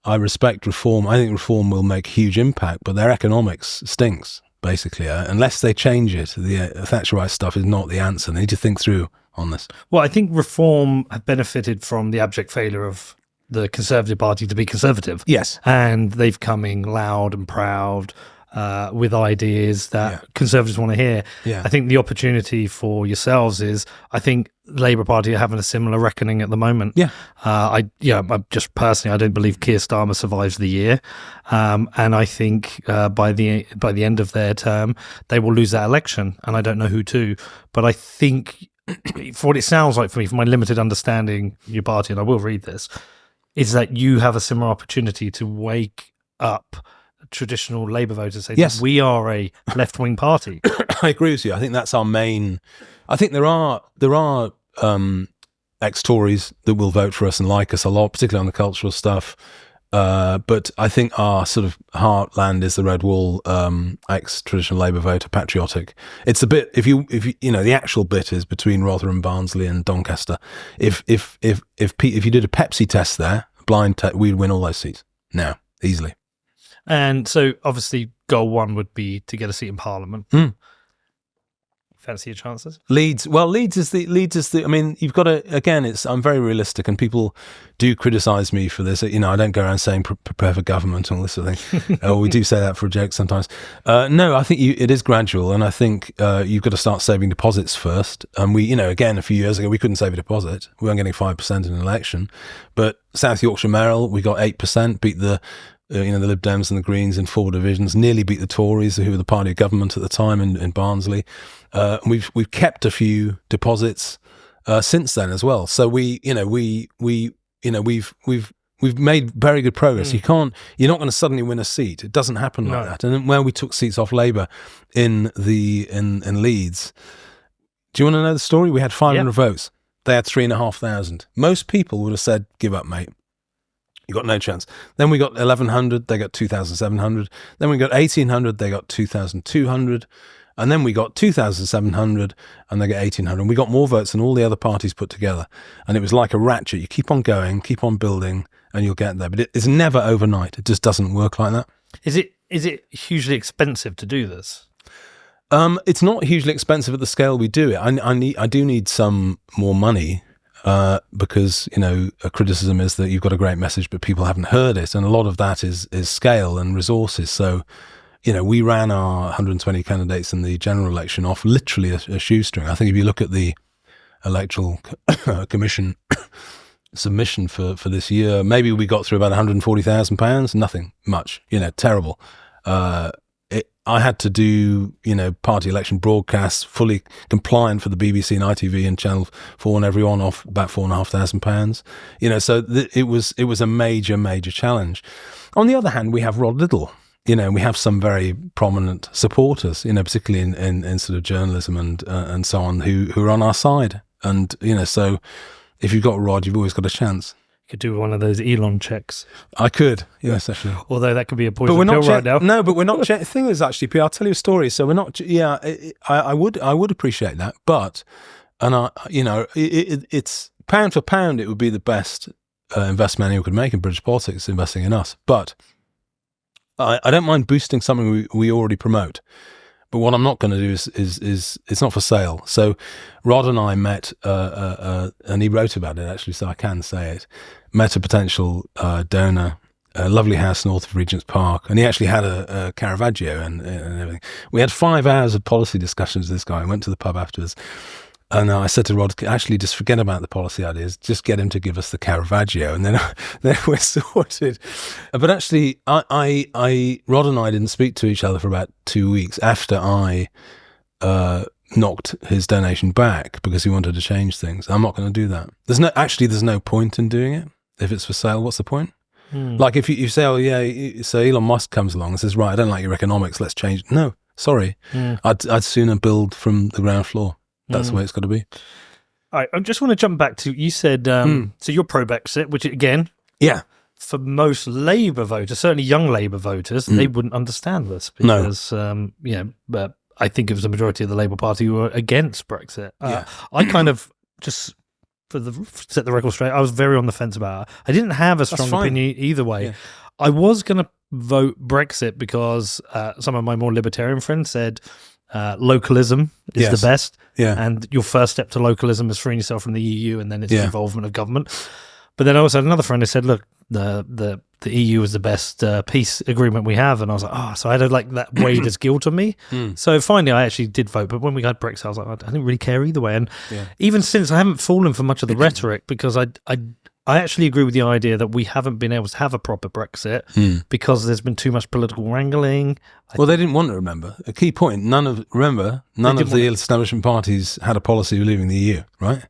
I respect reform. I think reform will make huge impact, but their economics stinks basically. Unless they change it, the Thatcherite stuff is not the answer. They need to think through on this. Well, I think reform have benefited from the abject failure of the Conservative Party to be conservative. Yes. And they've coming loud and proud with ideas that Conservatives want to hear. Yeah. I think the opportunity for yourselves is, I think the Labour Party are having a similar reckoning at the moment. Yeah. I just personally, I don't believe Keir Starmer survives the year. And I think by the end of their term, they will lose that election. And I don't know who to. But I think, for what it sounds like for me, from my limited understanding of your party, and I will read this, is that you have a similar opportunity to wake up traditional Labour voters, say that we are a left-wing party. I agree with you. I think that's our main. I think there are ex-Tories that will vote for us and like us a lot, particularly on the cultural stuff. But I think our sort of heartland is the Red Wall, ex-traditional Labour voter, patriotic. It's a bit, if you the actual bit is between Rotherham, Barnsley, and Doncaster. If you did a Pepsi test there, blind test, we'd win all those seats now easily. And so, obviously, goal one would be to get a seat in Parliament. Fancy your chances? Leeds is the. I mean, you've got to. Again, I'm very realistic, and people do criticise me for this. I don't go around saying prepare for government and all this sort of thing. We do say that for a joke sometimes. No, I think it is gradual, and I think you've got to start saving deposits first. And we, again, a few years ago, we couldn't save a deposit. We weren't getting 5% in an election, but South Yorkshire Merrill, we got 8%, beat the Lib Dems and the Greens in 4 divisions, nearly beat the Tories, who were the party of government at the time in Barnsley. We've kept a few deposits since then as well. So we've made very good progress. You're not going to suddenly win a seat. It doesn't happen like that. And when we took seats off Labour in Leeds, do you want to know the story? We had 500 votes. They had 3,500. Most people would have said, "Give up, mate. You got no chance." Then we got 1,100, they got 2,700. Then we got 1,800, they got 2,200. And then we got 2,700, and they got 1,800. We got more votes than all the other parties put together. And it was like a ratchet. You keep on going, keep on building, and you'll get there. But it's never overnight. It just doesn't work like that. Is it hugely expensive to do this? It's not hugely expensive at the scale we do it. I do need some more money. Because a criticism is that you've got a great message but people haven't heard it, and a lot of that is scale and resources. So we ran our 120 candidates in the general election off literally a shoestring. I think if you look at the Electoral Commission submission for this year, maybe we got through about £140,000. Nothing much, terrible. I had to do, party election broadcasts, fully compliant for the BBC and ITV and Channel 4, and everyone off about £4,500. So it was a major, major challenge. On the other hand, we have Rod Liddle. We have some very prominent supporters, particularly in sort of journalism and so on, who are on our side. And, so if you've got Rod, you've always got a chance. You could do one of those Elon checks. I could, yes, actually. Although that could be a poison pill right now. No, but we're not. The thing is, actually, P, I'll tell you a story. So we're not. Yeah, I would appreciate that, but it's pound for pound, it would be the best investment anyone could make in British politics, investing in us. But I don't mind boosting something we already promote. But what I'm not going to do is it's not for sale. So Rod and I met, and he wrote about it actually, so I can say it, met a potential donor, a lovely house north of Regent's Park, and he actually had a Caravaggio and everything. We had 5 hours of policy discussions with this guy. I went to the pub afterwards. And I said to Rod, actually, just forget about the policy ideas. Just get him to give us the Caravaggio, and then we're sorted. But actually, Rod and I didn't speak to each other for about 2 weeks after I knocked his donation back because he wanted to change things. I'm not going to do that. There's no point in doing it. If it's for sale, what's the point? Like if you say, oh yeah, so Elon Musk comes along and says, right, I don't like your economics, let's change. No, sorry. I'd sooner build from the ground floor. That's the way it's got to be. All right, I just want to jump back to, you said, so you're pro-Brexit, which again, for most Labour voters, certainly young Labour voters, they wouldn't understand this because, but I think it was the majority of the Labour Party who were against Brexit. I kind of just, set the record straight, I was very on the fence about it. I didn't have a strong opinion either way. Yeah. I was going to vote Brexit because some of my more libertarian friends said, localism is the best, and your first step to localism is freeing yourself from the EU, and then it's the involvement of government. But then I also had another friend who said, look, the EU is the best peace agreement we have, and I was like, so I had like that weighed as guilt on me. So finally I actually did vote, but when we had Brexit I was like, I didn't really care either way, and even since I haven't fallen for much of the rhetoric because I actually agree with the idea that we haven't been able to have a proper Brexit because there's been too much political wrangling. Well, they didn't want to remember. A key point, none of the establishment parties had a policy of leaving the EU, right?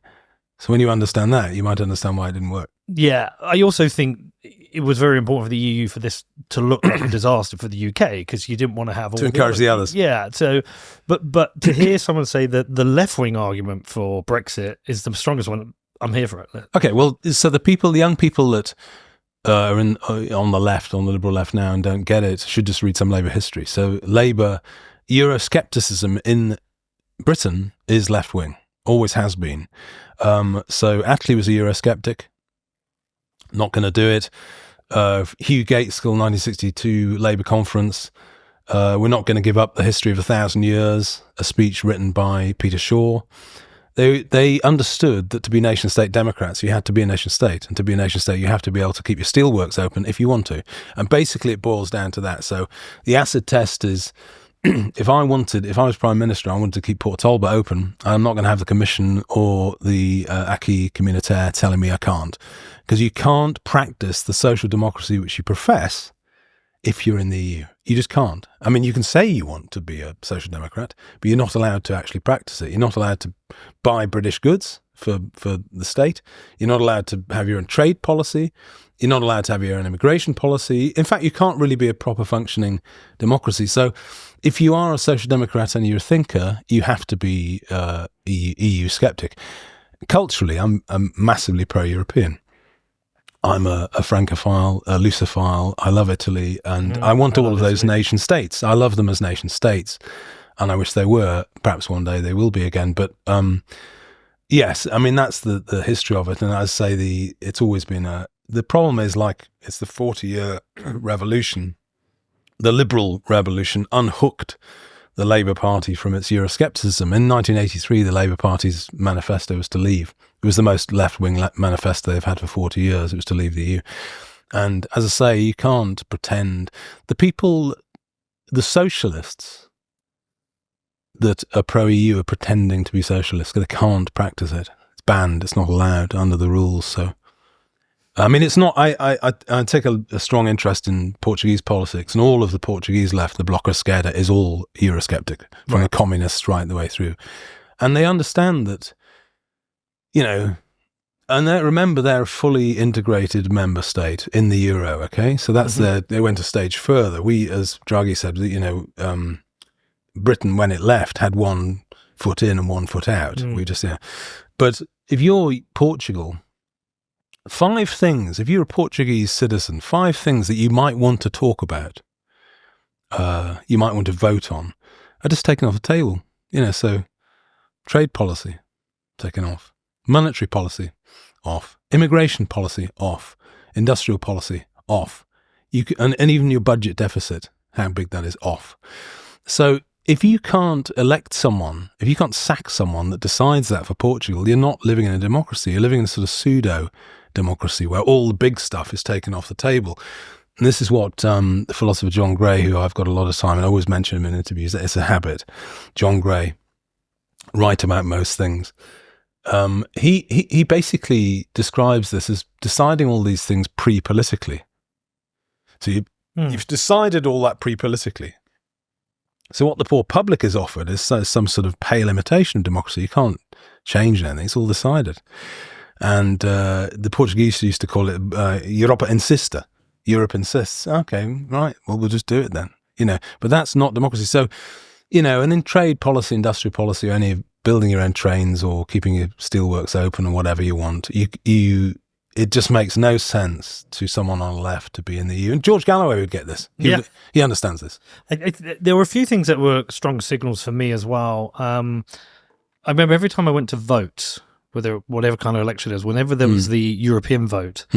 So when you understand that, you might understand why it didn't work. Yeah, I also think it was very important for the EU for this to look like a disaster for the UK because you didn't want to have all to encourage the others. Yeah, so but to hear someone say that the left-wing argument for Brexit is the strongest one, I'm here for it. Okay, well, so the young people that are on the left, on the liberal left now and don't get it, should just read some Labour history. So Labour, Euro-Scepticism in Britain is left-wing, always has been. So Attlee was a Euro-sceptic, not going to do it. Hugh Gaitskell, 1962 Labour conference, we're not going to give up the history of 1,000 years, a speech written by Peter Shaw. They understood that to be nation-state Democrats, you had to be a nation-state. And to be a nation-state, you have to be able to keep your steelworks open if you want to. And basically, it boils down to that. So the acid test is, if I was Prime Minister, I wanted to keep Port Talbot open, I'm not going to have the Commission or the acquis communautaire telling me I can't. Because you can't practice the social democracy which you profess if you're in the EU. You just can't. I mean, you can say you want to be a social democrat, but you're not allowed to actually practice it. You're not allowed to buy British goods for the state. You're not allowed to have your own trade policy. You're not allowed to have your own immigration policy. In fact, you can't really be a proper functioning democracy. So if you are a social democrat and you're a thinker, you have to be EU skeptic. Culturally, I'm massively pro-European. I'm a Francophile, a Lusophile. I love Italy, and I want all of those nation states. I love them as nation states, and I wish they were. Perhaps one day they will be again. But yes, I mean that's the history of it. And as I say, it's always been the problem is like it's the 40-year revolution. The liberal revolution unhooked the Labour Party from its Euro-scepticism. In 1983, the Labour Party's manifesto was to leave. It was the most left-wing manifesto they've had for 40 years. It was to leave the EU. And as I say, you can't pretend. The socialists that are pro-EU are pretending to be socialists. They can't practice it. It's banned. It's not allowed under the rules. So I mean, it's not. I take a strong interest in Portuguese politics, and all of the Portuguese left, the Bloco Esquerda, is all Eurosceptic, from the communists right the way through, and they understand that, and remember they're a fully integrated member state in the euro. Okay, so that's they went a stage further. We, as Draghi said, Britain, when it left, had 1 foot in and 1 foot out. We just but if you're Portugal, 5 things, if you're a Portuguese citizen, 5 things that you might want to talk about, you might want to vote on, are just taken off the table. So trade policy, taken off. Monetary policy, off. Immigration policy, off. Industrial policy, off. And even your budget deficit, how big that is, off. So if you can't elect someone, if you can't sack someone that decides that for Portugal, you're not living in a democracy. You're living in a sort of pseudo-democracy where all the big stuff is taken off the table. And this is what the philosopher John Gray, who I've got a lot of time, and I always mention him in interviews, it's a habit. John Gray, right about most things. He basically describes this as deciding all these things pre-politically. So you've decided all that pre-politically. So what the poor public is offered is some sort of pale imitation of democracy. You can't change anything. It's all decided. And the Portuguese used to call it Europa insista. Europe insists. Okay, right. Well, we'll just do it then. But that's not democracy. So, and in trade policy, industrial policy, only building your own trains or keeping your steelworks open or whatever you want, it just makes no sense to someone on the left to be in the EU. And George Galloway would get this. He understands this. There were a few things that were strong signals for me as well. I remember every time I went to vote, whatever kind of election it is, whenever there was the European vote,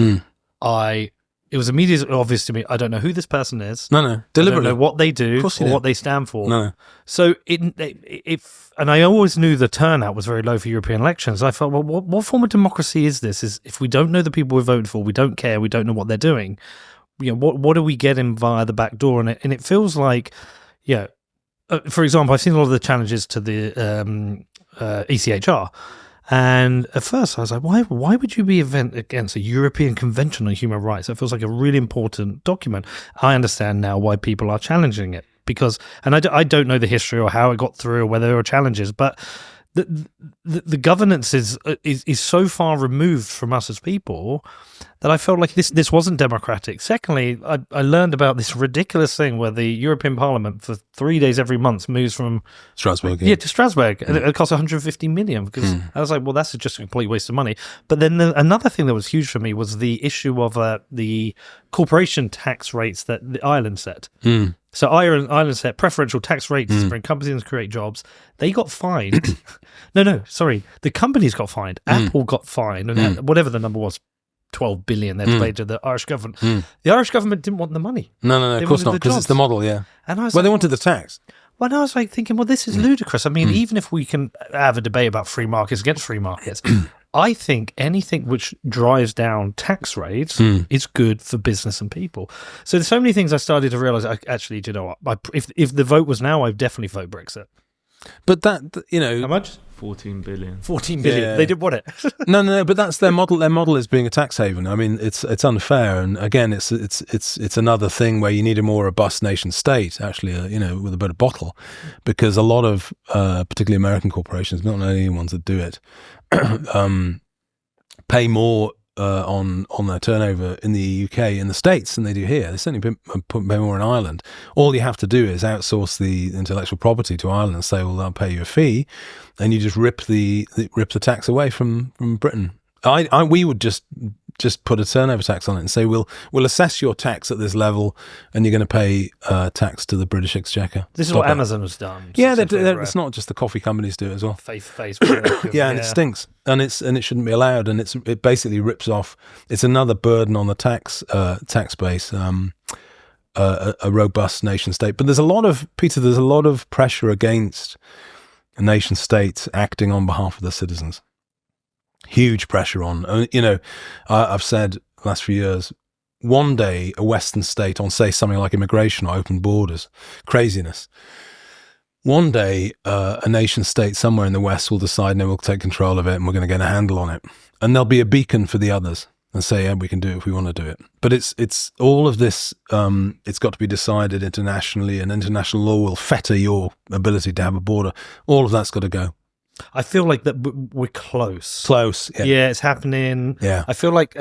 it was immediately obvious to me, I don't know who this person is. No. Deliberately. I don't know what they do or what they stand for. No. So and I always knew the turnout was very low for European elections. I thought, well, what form of democracy is this? Is if we don't know the people we're voting for, we don't care, we don't know what they're doing. What are we getting via the back door? And it feels like, for example, I've seen a lot of the challenges to the ECHR. And at first I was like, why would you be against a European Convention on Human Rights? It feels like a really important document. I understand now why people are challenging it and I don't know the history or how it got through or whether there were challenges, but the governance is so far removed from us as people that I felt like this wasn't democratic. Secondly, I learned about this ridiculous thing where the European Parliament for 3 days every month moves from Strasbourg, to Strasbourg, and it costs 150 million. Because I was like, well, that's just a complete waste of money. But then another thing that was huge for me was the issue of the corporation tax rates that the Ireland set. So Ireland set preferential tax rates to bring companies in to create jobs. They got fined. The companies got fined. Apple got fined, and whatever the number was, 12 billion they had to pay to the Irish government. The Irish government didn't want the money. No, of course not, because it's the model, yeah. And I was they wanted the tax. Well, I was like thinking, well, this is ludicrous. I mean, even if we can have a debate about free markets against free markets, I think anything which drives down tax rates is good for business and people. So there's so many things I started to realize, actually, do you know what? If the vote was now, I'd definitely vote Brexit. But that, How much? 14 billion. 14 billion. Yeah. They did what it? No, but that's their model. Their model is being a tax haven. I mean, it's unfair. And again, it's another thing where you need a more robust nation state, actually, with a better bottle, because a lot of, particularly American corporations, not only ones that do it, pay more on their turnover in the UK, in the States, than they do here. They certainly pay more in Ireland. All you have to do is outsource the intellectual property to Ireland and say, well, I'll pay you a fee, and you just rip the tax away from Britain. We would just put a turnover tax on it and say, we'll assess your tax at this level, and you're going to pay tax to the British Exchequer. This is what Amazon has done. Yeah, it's not just the coffee companies do it as well. Facebook. And it stinks, and it shouldn't be allowed, and it basically rips off. It's another burden on the tax base. A robust nation state, but there's a lot of pressure against a nation state acting on behalf of the citizens. Huge pressure on, I've said the last few years, one day a Western state on, say, something like immigration or open borders, craziness. One day a nation state somewhere in the West will decide, no, we'll take control of it and we're going to get a handle on it. And there'll be a beacon for the others. and say, yeah, we can do it if we want to do it. But it's all of this, it's got to be decided internationally, and international law will fetter your ability to have a border. All of that's got to go. I feel like that we're close. Close. Yeah. Yeah, it's happening. Yeah. I feel like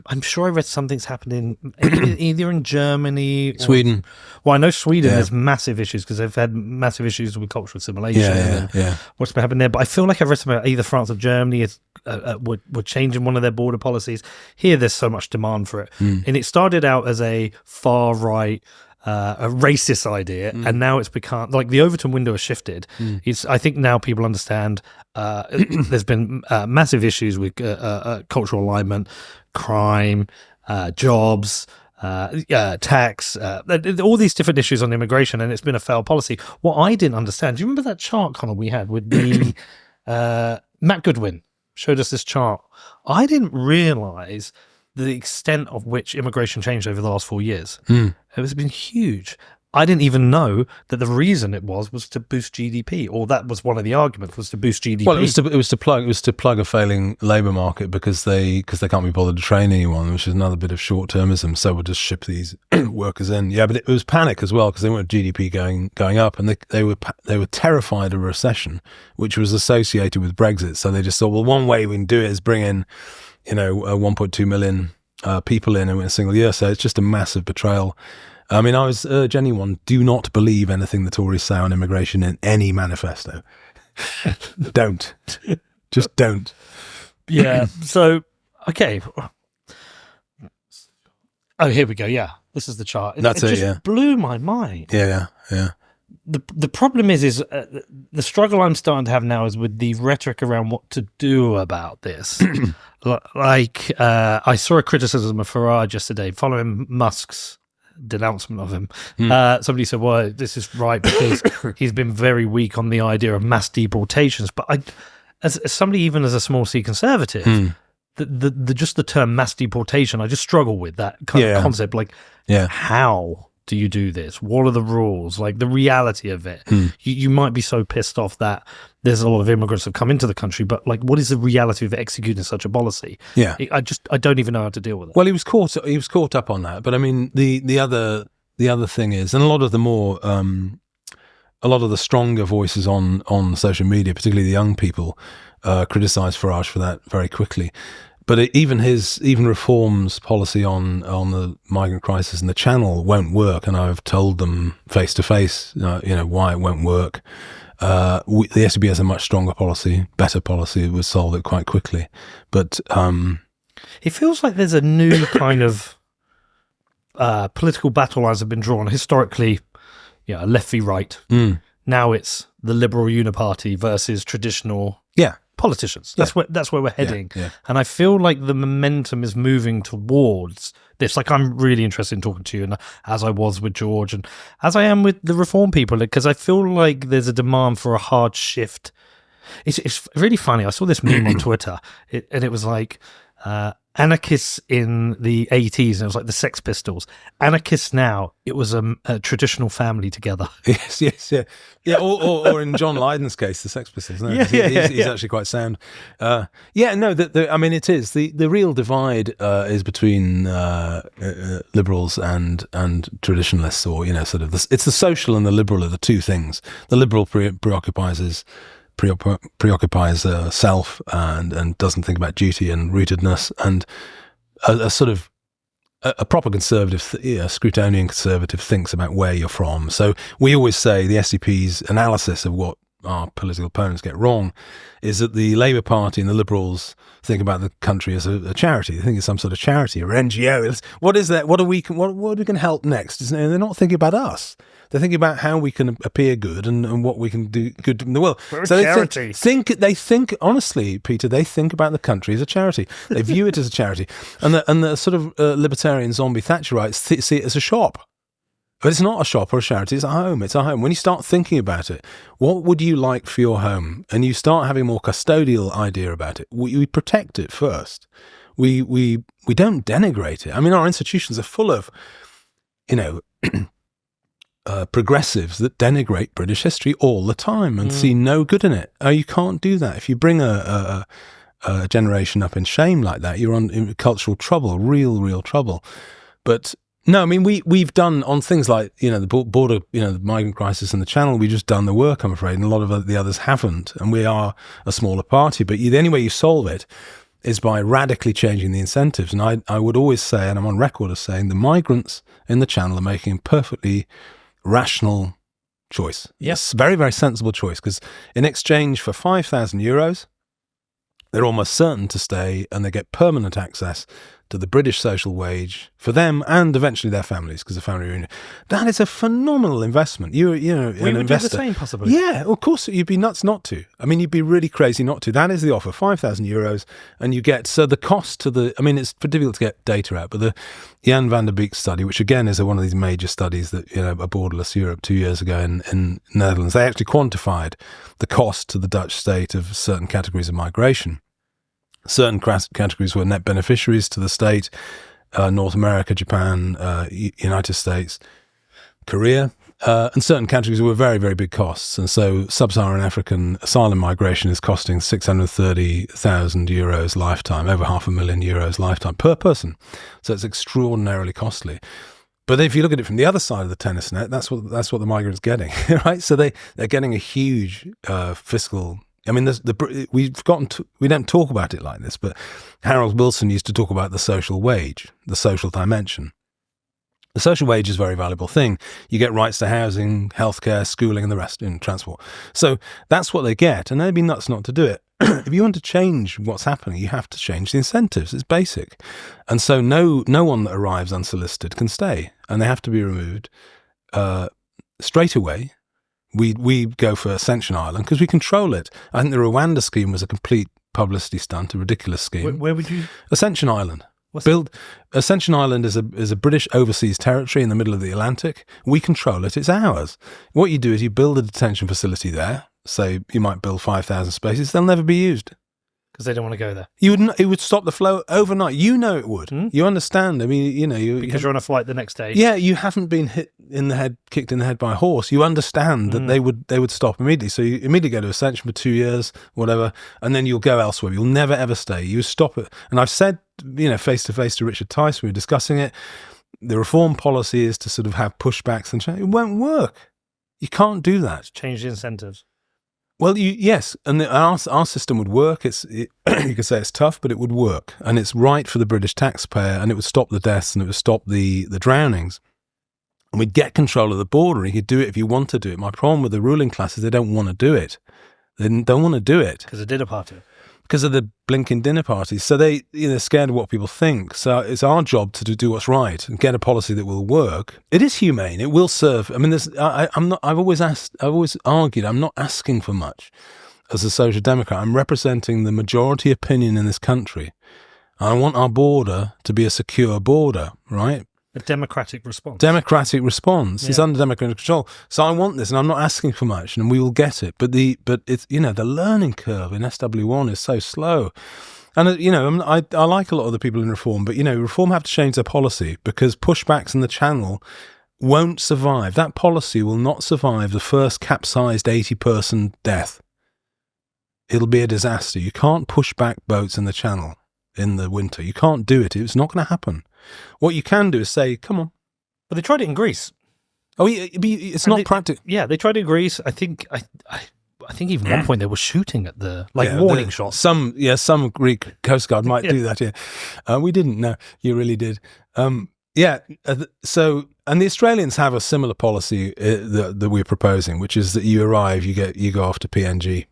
I'm sure I read something's happening either in Germany, Sweden. Well, I know Sweden has massive issues because they've had massive issues with cultural assimilation. Yeah. What's been happening there? But I feel like I've read something about either France or Germany were changing one of their border policies. Here, there's so much demand for it, and it started out as a far right, a racist idea, and now it's become like the Overton window has shifted. I think now people understand there's been massive issues with cultural alignment, crime, jobs, tax, all these different issues on immigration, and it's been a failed policy. What I didn't understand, do you remember that chart, Connor, we had with the Matt Goodwin showed us this chart? I didn't realise the extent of which immigration changed over the last 4 years. It has been huge. I didn't even know that the reason it was to boost GDP, or that was one of the arguments, was to boost GDP. Well, it was to plug a failing labour market because they can't be bothered to train anyone, which is another bit of short-termism. So we'll just ship these workers in. Yeah, but it was panic as well because they weren't GDP going up, and they were terrified of a recession, which was associated with Brexit. So they just thought, well, one way we can do it is bring in 1.2 million people in a single year. So it's just a massive betrayal. I mean, I was urge anyone, do not believe anything the Tories say on immigration in any manifesto. Don't. Just don't. Yeah. So, okay. Oh, here we go. Yeah. This is the chart. It just blew my mind. Yeah. The problem is the struggle I'm starting to have now is with the rhetoric around what to do about this. Like, I saw a criticism of Farage yesterday following Musk's denouncement of him. Somebody said, well, this is right because he's been very weak on the idea of mass deportations. But as somebody, even as a small C conservative, just the term mass deportation, I just struggle with that kind of concept. Like, how do you do this? What are the rules? Like the reality of it. You might be so pissed off that there's a lot of immigrants have come into the country, but like, what is the reality of executing such a policy? Yeah, I don't even know how to deal with it. Well, he was caught up on that, but I mean, the other thing is, and a lot of the stronger voices on social media, particularly the young people, criticise Farage for that very quickly. But even Reform's policy on the migrant crisis and the Channel won't work, and I've told them face to face, why it won't work. The SDB has a much stronger policy, better policy. It would solve it quite quickly. But it feels like there's a new kind of political battle lines have been drawn historically. Yeah, left v right. Now it's the Liberal Uniparty versus traditional. Politicians. That's where we're heading. And I feel like the momentum is moving towards this. Like, I'm really interested in talking to you, and as I was with George, and as I am with the Reform people, because I feel like there's a demand for a hard shift. It's really funny. I saw this meme on Twitter, and it was like anarchists in the 80s, and it was like the Sex Pistols. Anarchists now, it was a traditional family together. Yes. Or in John Lydon's case, the Sex Pistols. No, he's actually quite sound. I mean, it is the real divide is between liberals and traditionalists, or sort of it's the social and the liberal are the two things. The liberal preoccupies self and doesn't think about duty and rootedness, and a sort of a proper conservative, Scrutonian conservative thinks about where you're from. So we always say the SDP's analysis of what our political opponents get wrong is that the Labour Party and the Liberals think about the country as a charity. They think it's some sort of charity or NGO. What is that? What are we going to help next? They're not thinking about us. They're thinking about how we can appear good and what we can do good in the world. We're a charity. They think honestly, Peter. They think about the country as a charity. They view it as a charity, and the sort of libertarian zombie Thatcherites see it as a shop. But it's not a shop or a charity. It's a home. It's a home. When you start thinking about it, what would you like for your home? And you start having a more custodial idea about it. We protect it first. We don't denigrate it. I mean, our institutions are full of, progressives that denigrate British history all the time and see no good in it. You can't do that. If you bring a a generation up in shame like that, you're in cultural trouble, real trouble. But no, I mean, we've done on things like, the border, the migrant crisis and the Channel, we've just done the work, I'm afraid, and a lot of the others haven't. And we are a smaller party, but the only way you solve it is by radically changing the incentives. And I would always say, and I'm on record as saying, the migrants in the Channel are making a perfectly rational choice. Yes, very, very sensible choice, because in exchange for €5,000, they're almost certain to stay, and they get permanent access to the British social wage for them and eventually their families, because the family reunion. That is a phenomenal investment. You're we an would investor. Do the same, possibly. Yeah, of course. You'd be nuts not to. I mean, you'd be really crazy not to. That is the offer, €5,000, and you get, so the cost to the, I mean, it's difficult to get data out, but the Jan van der Beek study, which again is one of these major studies that, a Borderless Europe 2 years ago in Netherlands, they actually quantified the cost to the Dutch state of certain categories of migration. Certain categories were net beneficiaries to the state, North America, Japan, United States, Korea, and certain categories were very, very big costs. And so sub-Saharan African asylum migration is costing €630,000 lifetime, over €500,000 lifetime per person. So it's extraordinarily costly. But if you look at it from the other side of the tennis net, that's what the migrants getting, right? So they're getting a huge fiscal. I mean, we don't talk about it like this, but Harold Wilson used to talk about the social wage, the social dimension. The social wage is a very valuable thing. You get rights to housing, healthcare, schooling, and the rest in transport. So that's what they get, and they'd be nuts not to do it. If you want to change what's happening, you have to change the incentives. It's basic. And so no one that arrives unsolicited can stay, and they have to be removed straight away. We go for Ascension Island because we control it. I think the Rwanda scheme was a complete publicity stunt, a ridiculous scheme. Where would you? Ascension Island. Ascension Island is a British overseas territory in the middle of the Atlantic. We control it. It's ours. What you do is you build a detention facility there. Say you might build 5,000 spaces. They'll never be used. Because they don't want to go there. It would stop the flow overnight. It would. You understand. I mean, because you're on a flight the next day. Yeah, you haven't been kicked in the head by a horse. You understand that they would stop immediately. So you immediately go to Ascension for 2 years, whatever, and then you'll go elsewhere. You'll never ever stay. You stop it. And I've said, face to face to Richard Tice, we were discussing it. The reform policy is to sort of have pushbacks and change. It won't work. You can't do that. Change the incentives. Well, yes, and our system would work. You could say it's tough, but it would work, and it's right for the British taxpayer, and it would stop the deaths, and it would stop the drownings, and we'd get control of the border. You could do it if you want to do it. My problem with the ruling class is they don't want to do it. They don't want to do it because of dinner party. Because of the blinking dinner parties. So they're scared of what people think. So it's our job to do what's right and get a policy that will work. It is humane. It will serve. I mean, I've always argued, I'm not asking for much as a social democrat. I'm representing the majority opinion in this country. I want our border to be a secure border, right? A democratic response. Democratic response. Yeah. It's under democratic control. So I want this, and I'm not asking for much, and we will get it. But it's the learning curve in SW1 is so slow. And I like a lot of the people in Reform, but Reform have to change their policy because pushbacks in the Channel won't survive. That policy will not survive the first capsized 80-person death. It'll be a disaster. You can't push back boats in the Channel in the winter. You can't do it. It's not going to happen. What you can do is say, come on. But they tried it in Greece. Oh, it's not practical. Yeah, they tried it in Greece. I think even at one point they were shooting at warning shots. Some Greek Coast Guard might do that, yeah. We didn't, no. You really did. So, and the Australians have a similar policy that we're proposing, which is that you arrive, you go off to PNG.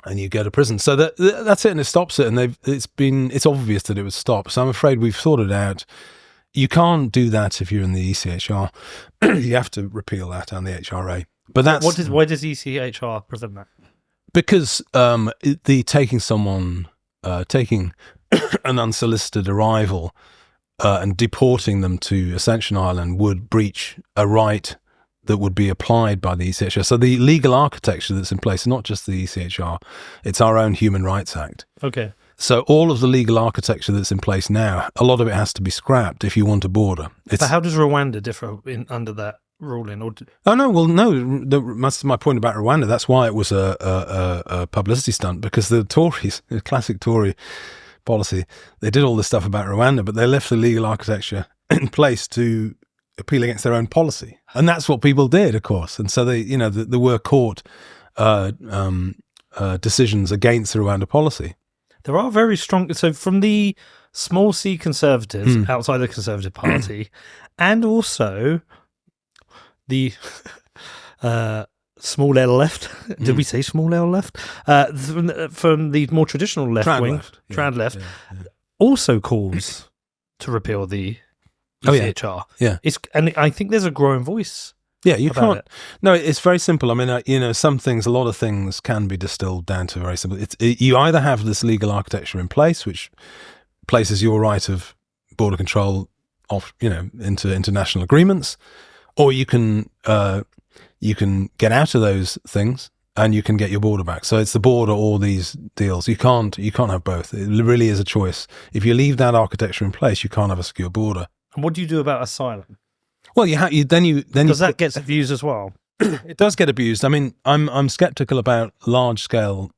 And you go to prison. So that's it, and it stops it. And it's obvious that it would stop. So I'm afraid we've thought it out. You can't do that if you're in the ECHR. You have to repeal that and the HRA. But why does ECHR prevent that? Because taking an unsolicited arrival and deporting them to Ascension Island would breach a right that would be applied by the ECHR. So the legal architecture that's in place is not just the ECHR, it's our own Human Rights Act. Okay. So all of the legal architecture that's in place now, a lot of it has to be scrapped if you want a border. But how does Rwanda differ under that ruling? Or Oh no, well no. That's my point about Rwanda. That's why it was a publicity stunt, because the Tories, the classic Tory policy, they did all this stuff about Rwanda, but they left the legal architecture in place to appeal against their own policy, and that's what people did, of course. And so they, there were court decisions against the Rwanda policy. There are very strong. So from the small C conservatives outside the Conservative Party, and also the small L left. Did we say small L left? From the more traditional left wing, trad left, also calls to repeal the ECHR. And I think there's a growing voice. Yeah, you can't. No, it's very simple. I mean, some things, a lot of things can be distilled down to very simple. You either have this legal architecture in place, which places your right of border control off, into international agreements, or you can get out of those things and you can get your border back. So it's the border or these deals. You can't have both. It really is a choice. If you leave that architecture in place, you can't have a secure border. And what do you do about asylum? Well, because that gets abused as well. It does get abused. I mean, I'm skeptical about large scale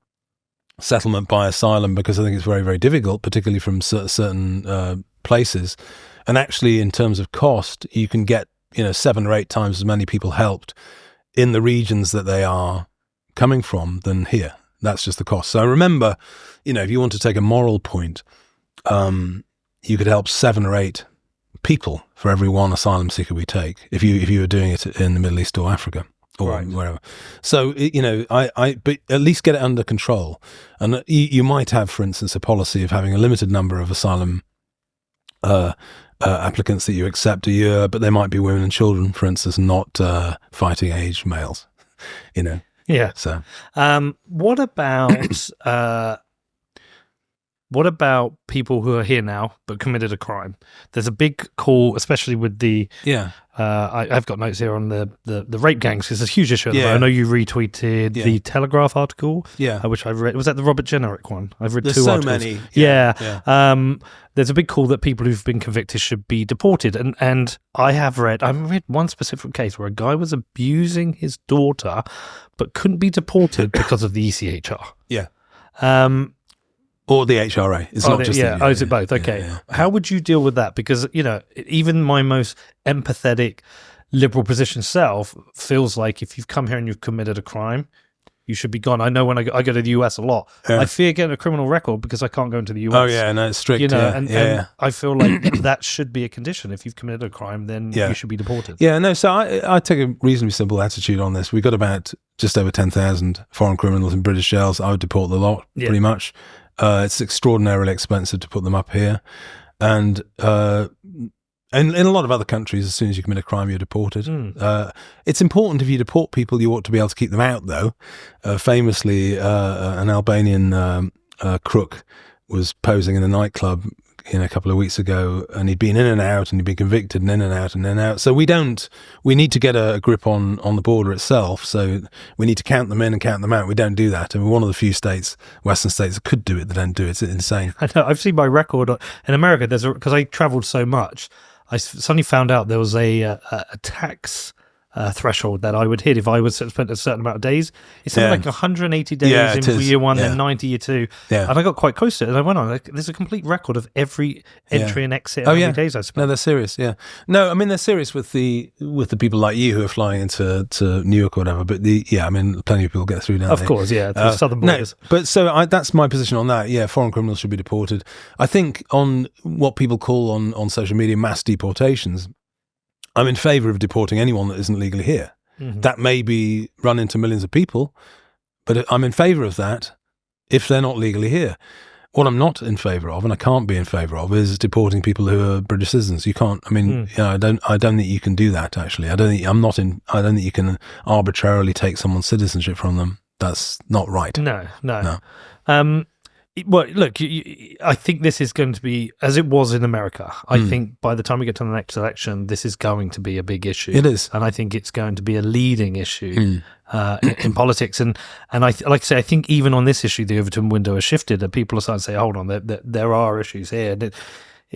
settlement by asylum, because I think it's very, very difficult, particularly from certain places. And actually, in terms of cost, you can get 7 or 8 times as many people helped in the regions that they are coming from than here. That's just the cost. So remember, if you want to take a moral point, you could help 7 or 8 people for every one asylum seeker we take, if you were doing it in the Middle East or Africa or wherever. So but at least get it under control. And you might have, for instance, a policy of having a limited number of asylum applicants that you accept a year, but they might be women and children, for instance, not fighting age males. Yeah. So, what about people who are here now but committed a crime? There's a big call, especially with the I've got notes here on the rape gangs, because it's a huge issue. I know you retweeted the Telegraph article, which I read. Was that the Robert Jenrick one? I've read 2 articles. Many. There's a big call that people who've been convicted should be deported, and I read one specific case where a guy was abusing his daughter but couldn't be deported because of the ECHR. Or the HRA. It's not just is it both? Okay. How would you deal with that? Because, even my most empathetic liberal position self feels like if you've come here and you've committed a crime, you should be gone. I know when I go to the US a lot, I fear getting a criminal record because I can't go into the US. Oh, yeah, no, it's strict. And I feel like that should be a condition. If you've committed a crime, then you should be deported. Yeah, no, so I take a reasonably simple attitude on this. We've got about just over 10,000 foreign criminals in British jails. I would deport the lot, pretty much. It's extraordinarily expensive to put them up here. And in a lot of other countries, as soon as you commit a crime, you're deported. It's important, if you deport people, you ought to be able to keep them out, though. Famously, an Albanian crook was posing in a nightclub a couple of weeks ago, and he'd been in and out, and he'd been convicted, and in and out, and in and out. So we need to get a grip on the border itself. So we need to count them in and count them out. We don't do that. And we're one of the few Western states that could do it, that don't do it. It's insane. I know. I've seen my record in America. Because I traveled so much, I suddenly found out there was a tax threshold that I would hit if I was spent a certain amount of days. It's something like 180 days in year 1, then 90 year 2. And I got quite close to it, and I went on. There's a complete record of every entry and exit. How many days I spent. No, they're serious. Yeah, no, I mean they're serious with the people like you who are flying into New York or whatever. But plenty of people get through now. Of course, the southern borders. No, but so that's my position on that. Yeah, foreign criminals should be deported. I think on what people call on social media mass deportations, I'm in favour of deporting anyone that isn't legally here. That may be run into millions of people, but I'm in favour of that if they're not legally here. What I'm not in favour of, and I can't be in favour of, is deporting people who are British citizens. You can't. I mean, I don't think you can do that. Actually, I don't think you can arbitrarily take someone's citizenship from them. That's not right. No. Well, look, I think this is going to be, as it was in America, I think by the time we get to the next election, this is going to be a big issue. It is. And I think it's going to be a leading issue in politics. And like I say, I think even on this issue, the Overton window has shifted, and people are starting to say, hold on, there are issues here. And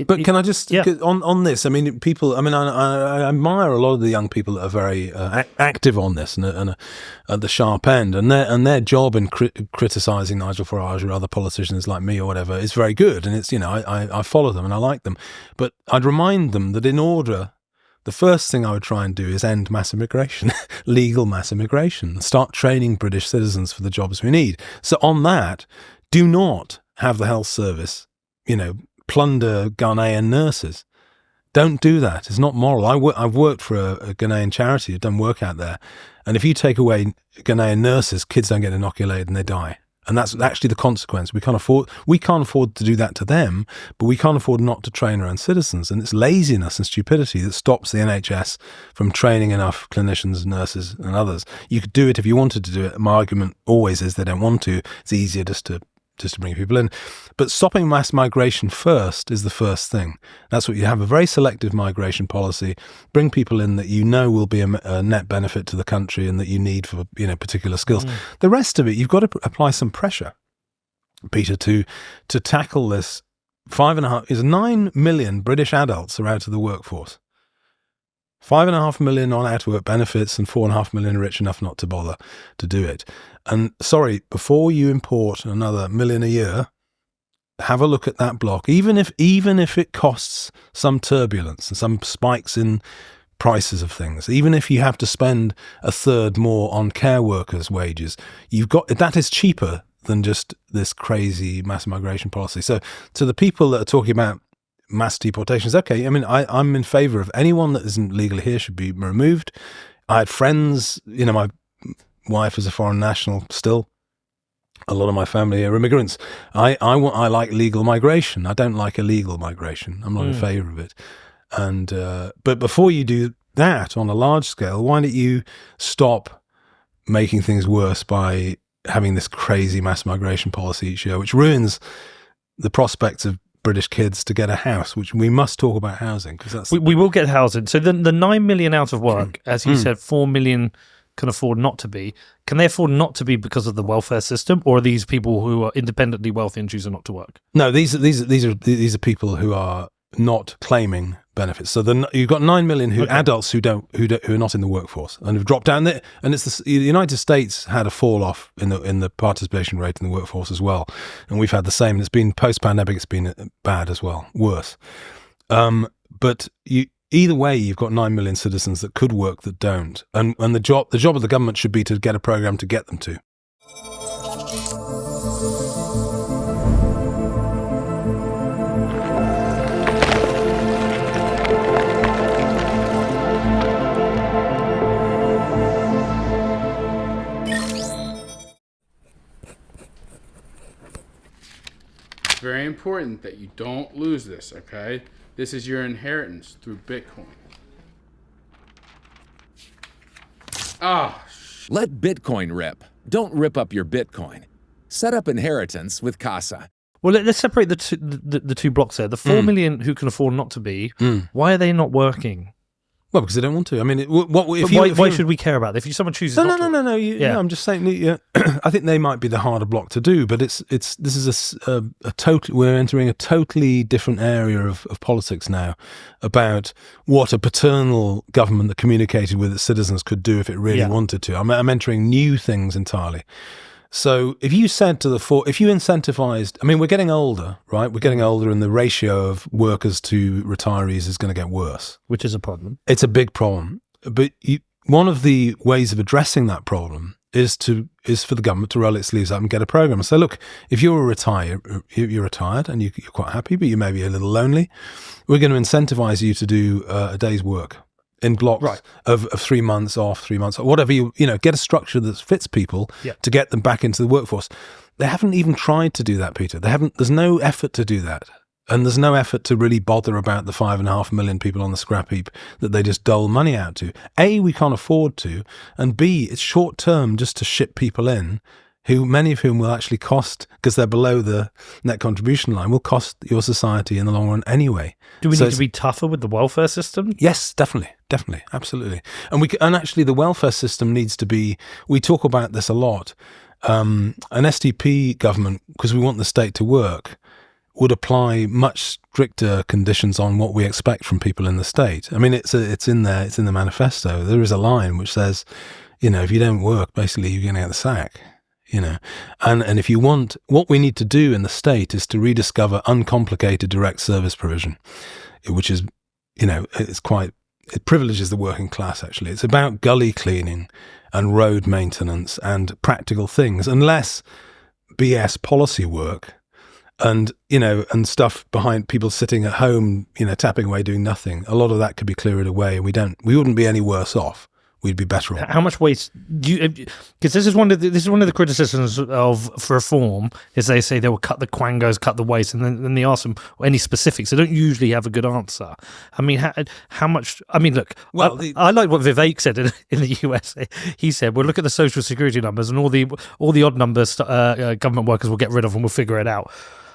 But can I just on this? I mean, people. I mean, I admire a lot of the young people that are very active on this and at the sharp end, and their job in criticising Nigel Farage or other politicians like me or whatever is very good, and it's I follow them and I like them, but I'd remind them that in order. The first thing I would try and do is end mass immigration, legal mass immigration, start training British citizens for the jobs we need. So on that, do not have the health service, plunder Ghanaian nurses. Don't do that. It's not moral. I've worked for a Ghanaian charity. I've done work out there. And if you take away Ghanaian nurses, kids don't get inoculated and they die. And that's actually the consequence. We can't afford to do that to them, but we can't afford not to train our own citizens. And it's laziness and stupidity that stops the NHS from training enough clinicians, nurses and others. You could do it if you wanted to do it. My argument always is they don't want to. It's easier just to bring people in. But stopping mass migration first is the first thing. That's what you have, a very selective migration policy. Bring people in that will be a net benefit to the country and that you need for particular skills. The rest of it, you've got to apply some pressure, Peter, to tackle this. 9 million British adults are out of the workforce. 5.5 million on out-of-work benefits and 4.5 million rich enough not to bother to do it. And sorry, before you import another million a year, have a look at that block. Even if it costs some turbulence and some spikes in prices of things, even if you have to spend a third more on care workers' wages, that is cheaper than just this crazy mass migration policy. So to the people that are talking about mass deportations, okay, I mean, I'm in favour of anyone that isn't legally here should be removed. I had friends, my wife is a foreign national still. A lot of my family are immigrants. I like legal migration. I don't like illegal migration. I'm not in favour of it. And but before you do that on a large scale, why don't you stop making things worse by having this crazy mass migration policy each year, which ruins the prospects of British kids to get a house, which we must talk about housing, because that's we will get housing. So the 9 million out of work, as you said, 4 million can afford not to be. Can they afford not to be because of the welfare system, or are these people who are independently wealthy and choosing not to work? No, these are people who are not claiming benefits. So you've got 9 million adults who are not in the workforce and have dropped down there. And it's the United States had a fall off in the participation rate in the workforce as well, and we've had the same. It's been post-pandemic. It's been bad as well, worse. But either way, you've got 9 million citizens that could work that don't, and the job of the government should be to get a program to get them to. Very important that you don't lose this, okay? This is your inheritance through Bitcoin. Let Bitcoin rip. Don't rip up your Bitcoin. Set up inheritance with Casa. Well, let's separate the two blocks there. The 4 million who can afford not to be, why are they not working? Well, because they don't want to. I mean, why should we care about it? If someone chooses not to? No. I'm just saying. I think they might be the harder block to do, but this is a total. We're entering a totally different area of politics now about what a paternal government that communicated with its citizens could do if it really wanted to. I'm entering new things entirely. So if you said if you incentivized, I mean, we're getting older, right? We're getting older, and the ratio of workers to retirees is going to get worse. Which is a problem. It's a big problem. But one of the ways of addressing that problem is for the government to roll its sleeves up and get a program and say, look, if you're retired and you're quite happy, but you may be a little lonely, we're going to incentivize you to do a day's work in blocks of 3 months off, 3 months off, whatever get a structure that fits people to get them back into the workforce. They haven't even tried to do that, Peter. There's no effort to do that. And there's no effort to really bother about the 5.5 million people on the scrap heap that they just dole money out to. A, we can't afford to, and B, it's short term just to ship people in, many of whom will actually cost, because they're below the net contribution line, will cost your society in the long run anyway. Do we need to be tougher with the welfare system? Yes, definitely, absolutely. And actually the welfare system needs to be, we talk about this a lot, an SDP government, because we want the state to work, would apply much stricter conditions on what we expect from people in the state. I mean, it's in there, it's in the manifesto. There is a line which says, if you don't work, basically you're going to get the sack. And if you want, what we need to do in the state is to rediscover uncomplicated direct service provision, which is, it privileges the working class, actually. It's about gully cleaning and road maintenance and practical things, and less BS policy work and stuff behind people sitting at home, tapping away, doing nothing. A lot of that could be cleared away, and we wouldn't be any worse off. We'd be better off. How much waste do you? Because this is one of the criticisms of reform is they say they will cut the quangos, cut the waste, and then they ask them any specifics. They don't usually have a good answer. I mean, how much? I mean, look. Well, I like what Vivek said in the US. He said, "We'll look at the social security numbers and all the odd numbers government workers will get rid of, and we'll figure it out."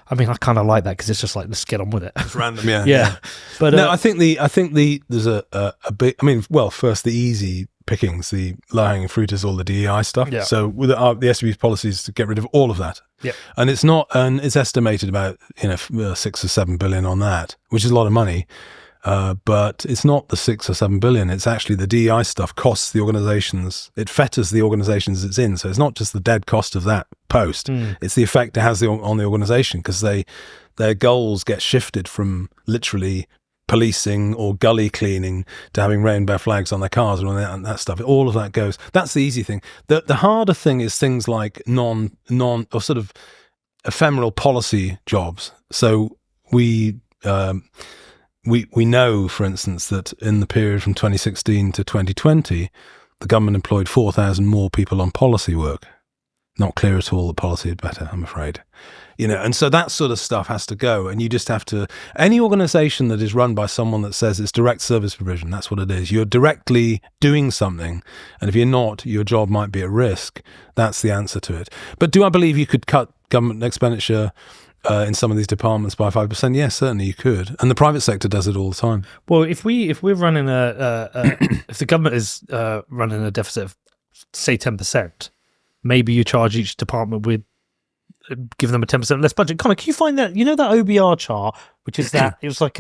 I mean, I kind of like that because it's just like, let's get on with it. It's random, yeah. Yeah. But no, I think there's a big. I mean, well, first the easy pickings, the low-hanging fruit is all the DEI stuff. Yeah. So with the SVB's policies to get rid of all of that. Yeah. And it's estimated about 6 or 7 billion on that, which is a lot of money. But it's not the 6 or 7 billion. It's actually the DEI stuff costs the organizations. It fetters the organizations it's in. So it's not just the dead cost of that post. It's the effect it has on the organization, because their goals get shifted from literally policing or gully cleaning to having rainbow flags on their cars and that stuff. All of that goes. That's the easy thing. The harder thing is things like non or sort of ephemeral policy jobs. So we know, for instance, that in the period from 2016 to 2020, the government employed 4,000 more people on policy work. Not clear at all that policy is better, I'm afraid. And so that sort of stuff has to go. And you just have to, any organization that is run by someone that says it's direct service provision, that's what it is. You're directly doing something. And if you're not, your job might be at risk. That's the answer to it. But do I believe you could cut government expenditure in some of these departments by 5%? Yes, certainly you could. And the private sector does it all the time. Well, if we're running if the government is running a deficit of, say, 10%, maybe you charge each department with, give them a 10% less budget. Connor, can you find that, that OBR chart, which is that, it was like,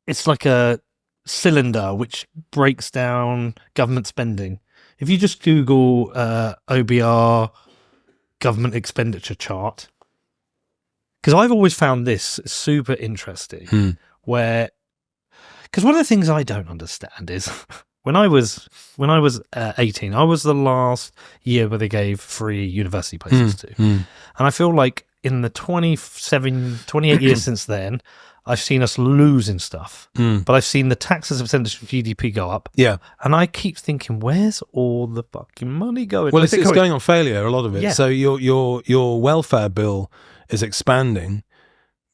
it's like a cylinder which breaks down government spending. If you just Google OBR government expenditure chart, because I've always found this super interesting, because one of the things I don't understand is when I was 18, I was the last year where they gave free university places to, and I feel like in the 28 years since then, I've seen us losing stuff, but I've seen the tax as a percentage of GDP go up. Yeah, and I keep thinking, where's all the fucking money going? Well, it's going on failure, a lot of it. Yeah. So your welfare bill is expanding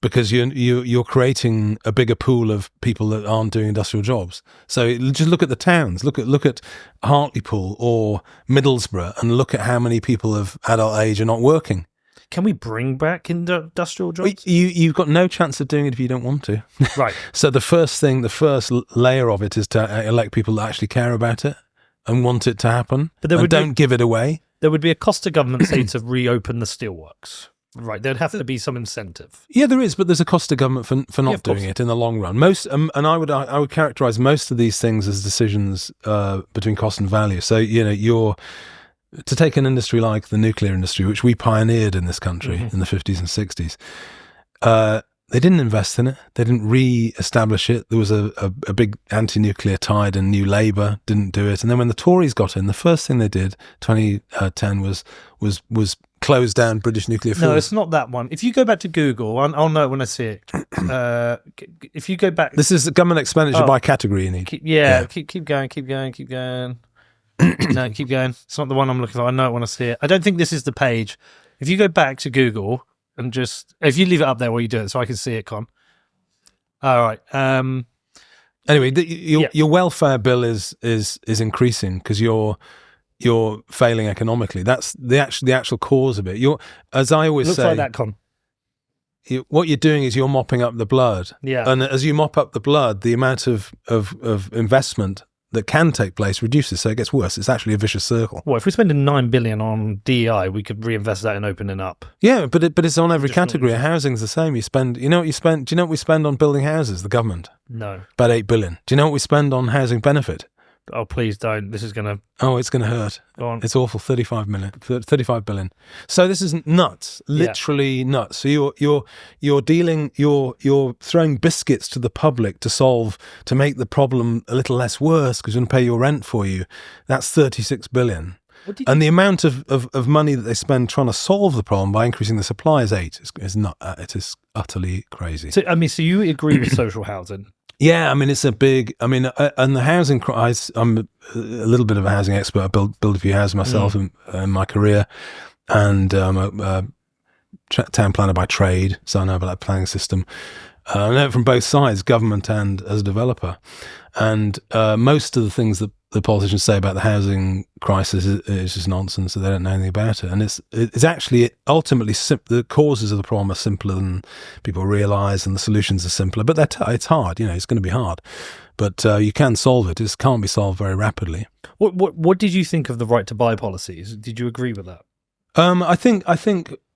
because you're creating a bigger pool of people that aren't doing industrial jobs. So just look at the towns. Look at Hartlepool or Middlesbrough, and look at how many people of adult age are not working. Can we bring back industrial jobs? You've got no chance of doing it if you don't want to. Right. So the first layer of it is to elect people that actually care about it and want it to happen, but don't give it away. There would be a cost to government, say, to reopen the steelworks. Right, there'd have to be some incentive. Yeah, there is, but there's a cost to government for not doing it in the long run. Most, and I would characterise most of these things as decisions between cost and value. So you're to take an industry like the nuclear industry, which we pioneered in this country in the 50s and 60s. They didn't invest in it. They didn't re-establish it. There was a big anti-nuclear tide, and New Labour didn't do it. And then when the Tories got in, the first thing they did, 2010, was close down British nuclear fuels. No, it's not that one. If you go back to Google, I'll know it when I see it. If you go back, this is the government expenditure by category. You need. Keep going. No, keep going. It's not the one I'm looking for. I know it when I see it. I don't think this is the page. If you go back to Google and if you leave it up there while you do it, so I can see it, Con. All right. Anyway, your welfare bill is increasing because you're failing economically. That's the actual cause of it. As I always say, looks like that, Con. What you're doing is you're mopping up the blood. Yeah. And as you mop up the blood, the amount of investment that can take place reduces, so it gets worse. It's actually a vicious circle. Well, if we're spending $9 billion on DEI, we could reinvest that in opening up. Yeah, but it's on every category. Housing's the same. Do you know what we spend on building houses? The government. No. About $8 billion. Do you know what we spend on housing benefit? Oh, please don't. This is going to... Oh, it's going to hurt. Go on. It's awful. 35 billion. So this is nuts. Literally nuts. So you're throwing biscuits to the public to make the problem a little less worse because you're going to pay your rent for you. That's 36 billion. And the amount of money that they spend trying to solve the problem by increasing the supply is 8. It is utterly crazy. So you agree with social housing? Yeah, I mean, it's a big, and the housing crisis, I'm a little bit of a housing expert. I built a few houses myself in my career, and I'm a town planner by trade, so I know about that planning system. I know it from both sides, government and as a developer. And most of the things that the politicians say about the housing crisis is just nonsense, so they don't know anything about it. And it's actually ultimately the causes of the problem are simpler than people realise, and the solutions are simpler. But it's hard, it's going to be hard. But you can solve it. It can't be solved very rapidly. What did you think of the right to buy policies? Did you agree with that? I think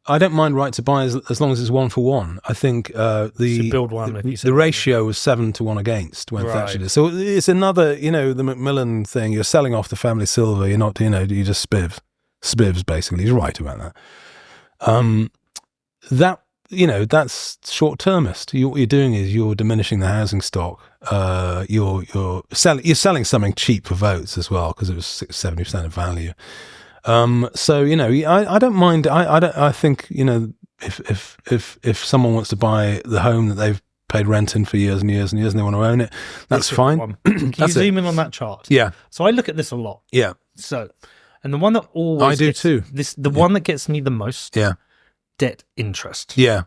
I don't mind right to buy as long as it's 1 for 1. I think the ratio was 7 to 1 against when Thatcher did. So it's another, the Macmillan thing. You're selling off the family silver. You're not, you just spivs basically. He's right about that. That's short-termist. What you're doing is you're diminishing the housing stock. You're selling something cheap for votes as well because it was 70% of value. I don't mind. I think, if someone wants to buy the home that they've paid rent in for years and years and years and they want to own it, that's fine. Can you zoom in on that chart? Yeah. So I look at this a lot. Yeah. So, and the one that always I do too. The one that gets me the most. Yeah. Debt interest. Yeah.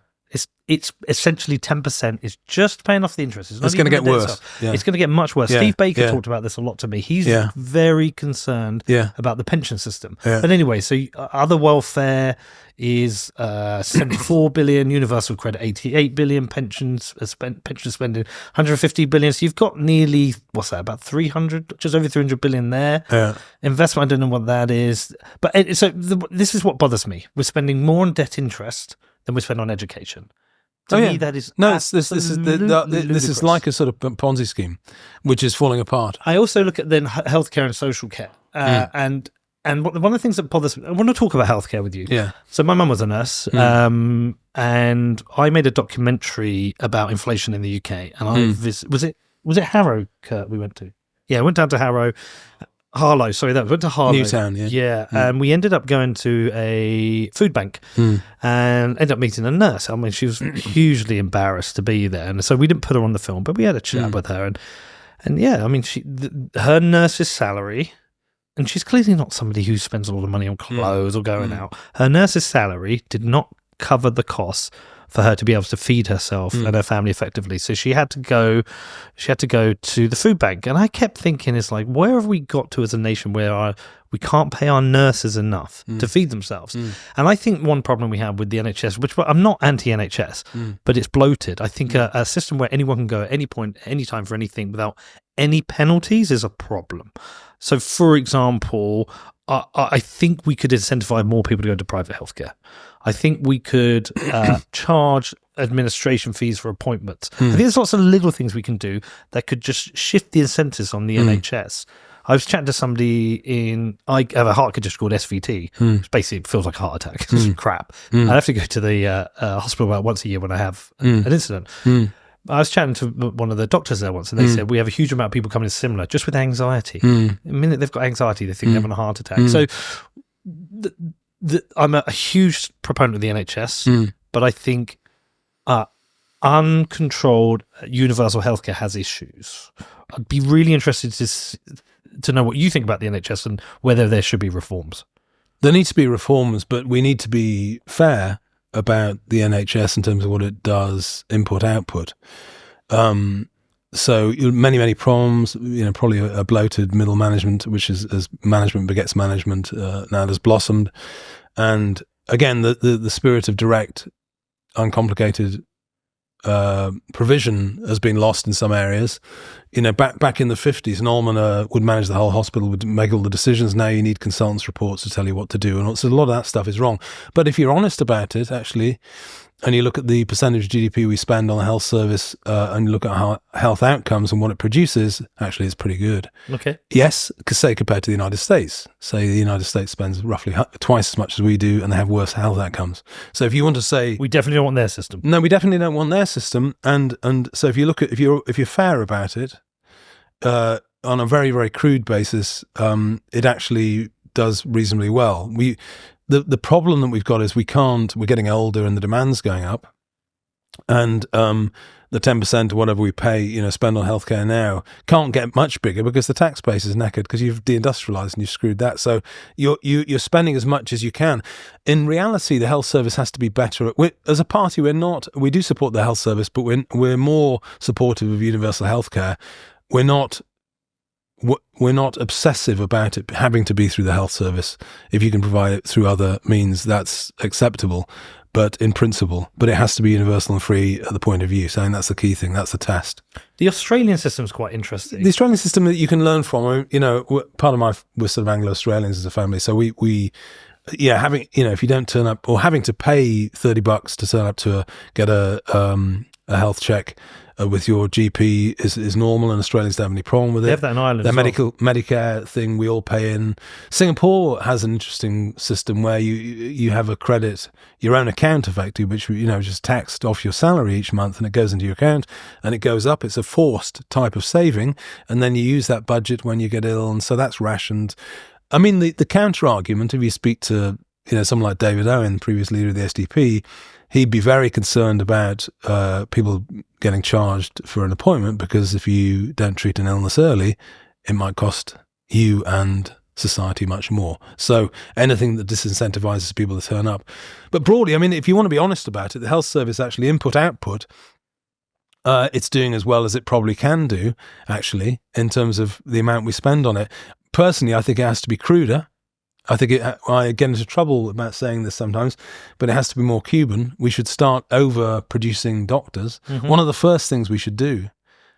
It's essentially 10% is just paying off the interest. It's going to get worse. Yeah. It's going to get much worse. Yeah. Steve Baker talked about this a lot to me. He's very concerned about the pension system. Yeah. But anyway, so other welfare is 74 billion, universal credit 88 billion, pension spending 150 billion. So you've got nearly, what's that, about 300, just over 300 billion there. Yeah. Investment, I don't know what that is. But this is what bothers me. We're spending more on debt interest than we spend on education. To me, that is this is like a sort of Ponzi scheme, which is falling apart. I also look at then healthcare and social care, and one of the things that bothers me. I want to talk about healthcare with you. Yeah. So my mum was a nurse, and I made a documentary about inflation in the UK. And was it Harrow, Kurt? We went to. Yeah, I went down to Harrow. Harlow, sorry, went to Harlow. Newtown, yeah. Yeah, and we ended up going to a food bank and ended up meeting a nurse. I mean, she was hugely embarrassed to be there. And so we didn't put her on the film, but we had a chat with her. And yeah, I mean, her nurse's salary, and she's clearly not somebody who spends a lot of money on clothes or going out. Her nurse's salary did not cover the costs for her to be able to feed herself and her family effectively. So she had to go to the food bank. And I kept thinking, it's like, where have we got to as a nation where we can't pay our nurses enough to feed themselves? And I think one problem we have with the NHS, which I'm not anti-NHS, but it's bloated. I think a system where anyone can go at any point, any time for anything without any penalties is a problem. So, for example, I think we could incentivize more people to go to private healthcare. I think we could charge administration fees for appointments. I think there's lots of little things we can do that could just shift the incentives on the NHS. I was chatting to somebody I have a heart condition called SVT, which basically feels like a heart attack. It's just crap. I have to go to the hospital about once a year when I have an incident. I was chatting to one of the doctors there once, and they said, we have a huge amount of people coming in similar, just with anxiety. The minute they've got anxiety, they think they're having a heart attack. So I'm a huge proponent of the NHS, but I think uncontrolled universal healthcare has issues. I'd be really interested to know what you think about the NHS and whether there should be reforms. There need to be reforms, but we need to be fair about the NHS in terms of what it does, input-output. So many problems, probably a bloated middle management, which is as management begets management, now has blossomed. And again, the spirit of direct, uncomplicated provision has been lost in some areas. You know, back in the 50s, an almoner would manage the whole hospital, would make all the decisions. Now you need consultants' reports to tell you what to do. And so a lot of that stuff is wrong. But if you're honest about it, actually, and you look at the percentage of GDP we spend on the health service and you look at how health outcomes and what it produces, actually it's pretty good. Okay. Yes, say compared to the United States. Say the United States spends roughly twice as much as we do and they have worse health outcomes. So if you want to say... We definitely don't want their system. No, we definitely don't want their system. And so if you look at, if you're fair about it, on a very, very crude basis, it actually does reasonably well. The problem that we've got is we're getting older and the demand's going up. And the 10% or whatever we pay, spend on healthcare now can't get much bigger because the tax base is knackered because you've deindustrialized and you've screwed that. So you're spending as much as you can. In reality, the health service has to be better. As a party, we do support the health service, but we're more supportive of universal healthcare. We're not obsessive about it having to be through the health service. If you can provide it through other means, that's acceptable, but in principle. But it has to be universal and free at the point of view. So I think that's the key thing. That's the test. The Australian system is quite interesting. The Australian system that you can learn from, part of we're sort of Anglo-Australians as a family. So having, if you don't turn up or having to pay $30 to turn up to get a health check with your GP is normal, and Australians don't have any problem with it. They have that in Ireland. The Medicare thing we all pay in. Singapore has an interesting system where you have a credit, your own account effectively, which is just taxed off your salary each month, and it goes into your account and it goes up. It's a forced type of saving, and then you use that budget when you get ill, and so that's rationed. I mean, the counter argument, if you speak to someone like David Owen, previous leader of the SDP, he'd be very concerned about people getting charged for an appointment, because if you don't treat an illness early, it might cost you and society much more. So anything that disincentivizes people to turn up. But broadly, I mean, if you want to be honest about it, the health service actually input-output, it's doing as well as it probably can do, actually, in terms of the amount we spend on it. Personally, I think it has to be cruder. I think I get into trouble about saying this sometimes, but it has to be more Cuban. We should start over-producing doctors. Mm-hmm. One of the first things we should do.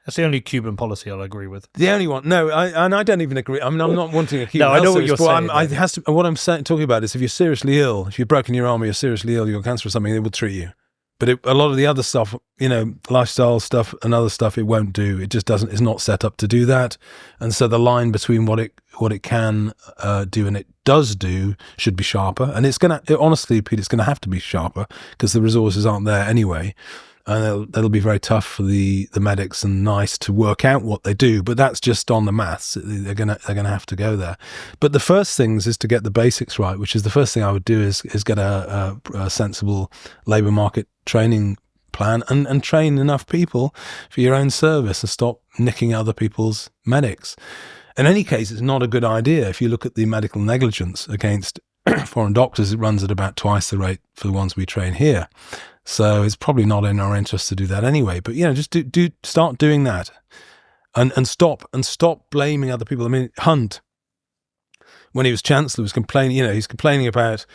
That's the only Cuban policy I'll agree with. The only one. No, I don't even agree. I mean, I'm not wanting a Cuban No, I know what you're saying. What I'm talking about is if you're seriously ill, if you've broken your arm or you're seriously ill, you've got cancer or something, it will treat you. But a lot of the other stuff, lifestyle stuff and other stuff, it won't do. It just doesn't. It's not set up to do that. And so the line between what it can do and it does do should be sharper. And honestly, Pete, it's gonna have to be sharper because the resources aren't there anyway. And that'll be very tough for the medics and NICE to work out what they do. But that's just on the maths. They're gonna have to go there. But the first things is to get the basics right, which is the first thing I would do is get a sensible labour market training plan and train enough people for your own service and stop nicking other people's medics. In any case, it's not a good idea. If you look at the medical negligence against foreign doctors, it runs at about twice the rate for the ones we train here. So it's probably not in our interest to do that anyway. But just start doing that, and stop blaming other people. I mean, Hunt, when he was Chancellor, was complaining. He's complaining about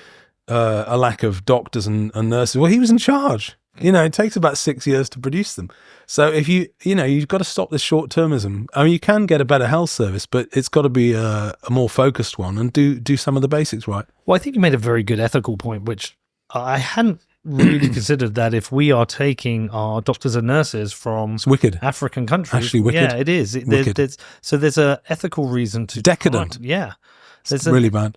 a lack of doctors and nurses. Well, he was in charge. It takes about 6 years to produce them. So if you've got to stop this short-termism. I mean, you can get a better health service, but it's got to be a more focused one and do some of the basics right. Well, I think you made a very good ethical point, which I hadn't really considered, that if we are taking our doctors and nurses from it's wicked. African countries, actually wicked. Yeah, it is. There's a ethical reason to decadent. It's really bad.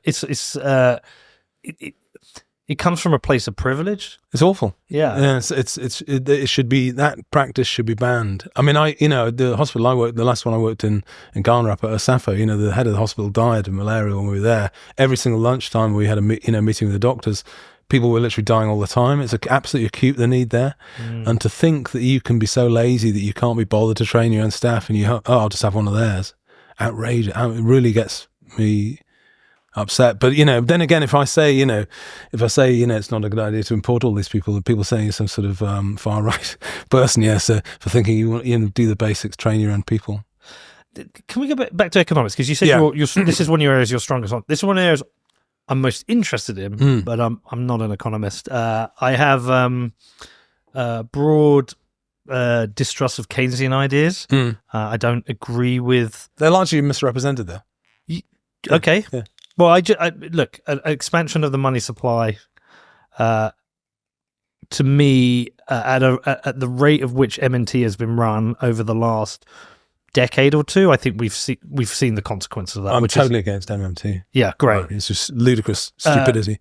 It comes from a place of privilege. It's awful. Yeah. It should be, that practice should be banned. I mean, the hospital I worked, the last one I worked in Ghana up at Asafo, the head of the hospital died of malaria when we were there. Every single lunchtime we had a meeting with the doctors. People were literally dying all the time. It's absolutely acute, the need there. And to think that you can be so lazy that you can't be bothered to train your own staff and I'll just have one of theirs. Outrageous. It really gets me upset. But then again, if I say it's not a good idea to import all these people saying you're some sort of far right person, for thinking you want do the basics, train your own people. Can we go back to economics? Because you said this is one of your areas you're strongest on. This is one of the areas I'm most interested in, but I'm not an economist. I have broad distrust of Keynesian ideas. I don't agree with. They're largely misrepresented there. Okay. Yeah. Well, look, an expansion of the money supply, to me, at the rate of which MNT has been run over the last decade or two, I think we've seen the consequences of that. I'm totally against MMT. Yeah, great. It's just ludicrous stupidity.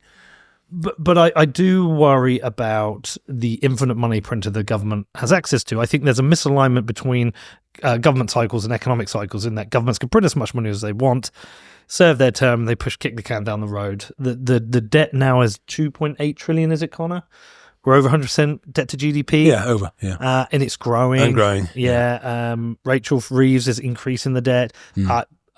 But I do worry about the infinite money printer the government has access to. I think there's a misalignment between government cycles and economic cycles, in that governments can print as much money as they want, serve their term, they kick the can down the road. The debt now is 2.8 trillion, is it, Connor? We're over 100% debt to GDP. Yeah, over. Yeah, and it's growing. And growing. Yeah. Rachel Reeves is increasing the debt.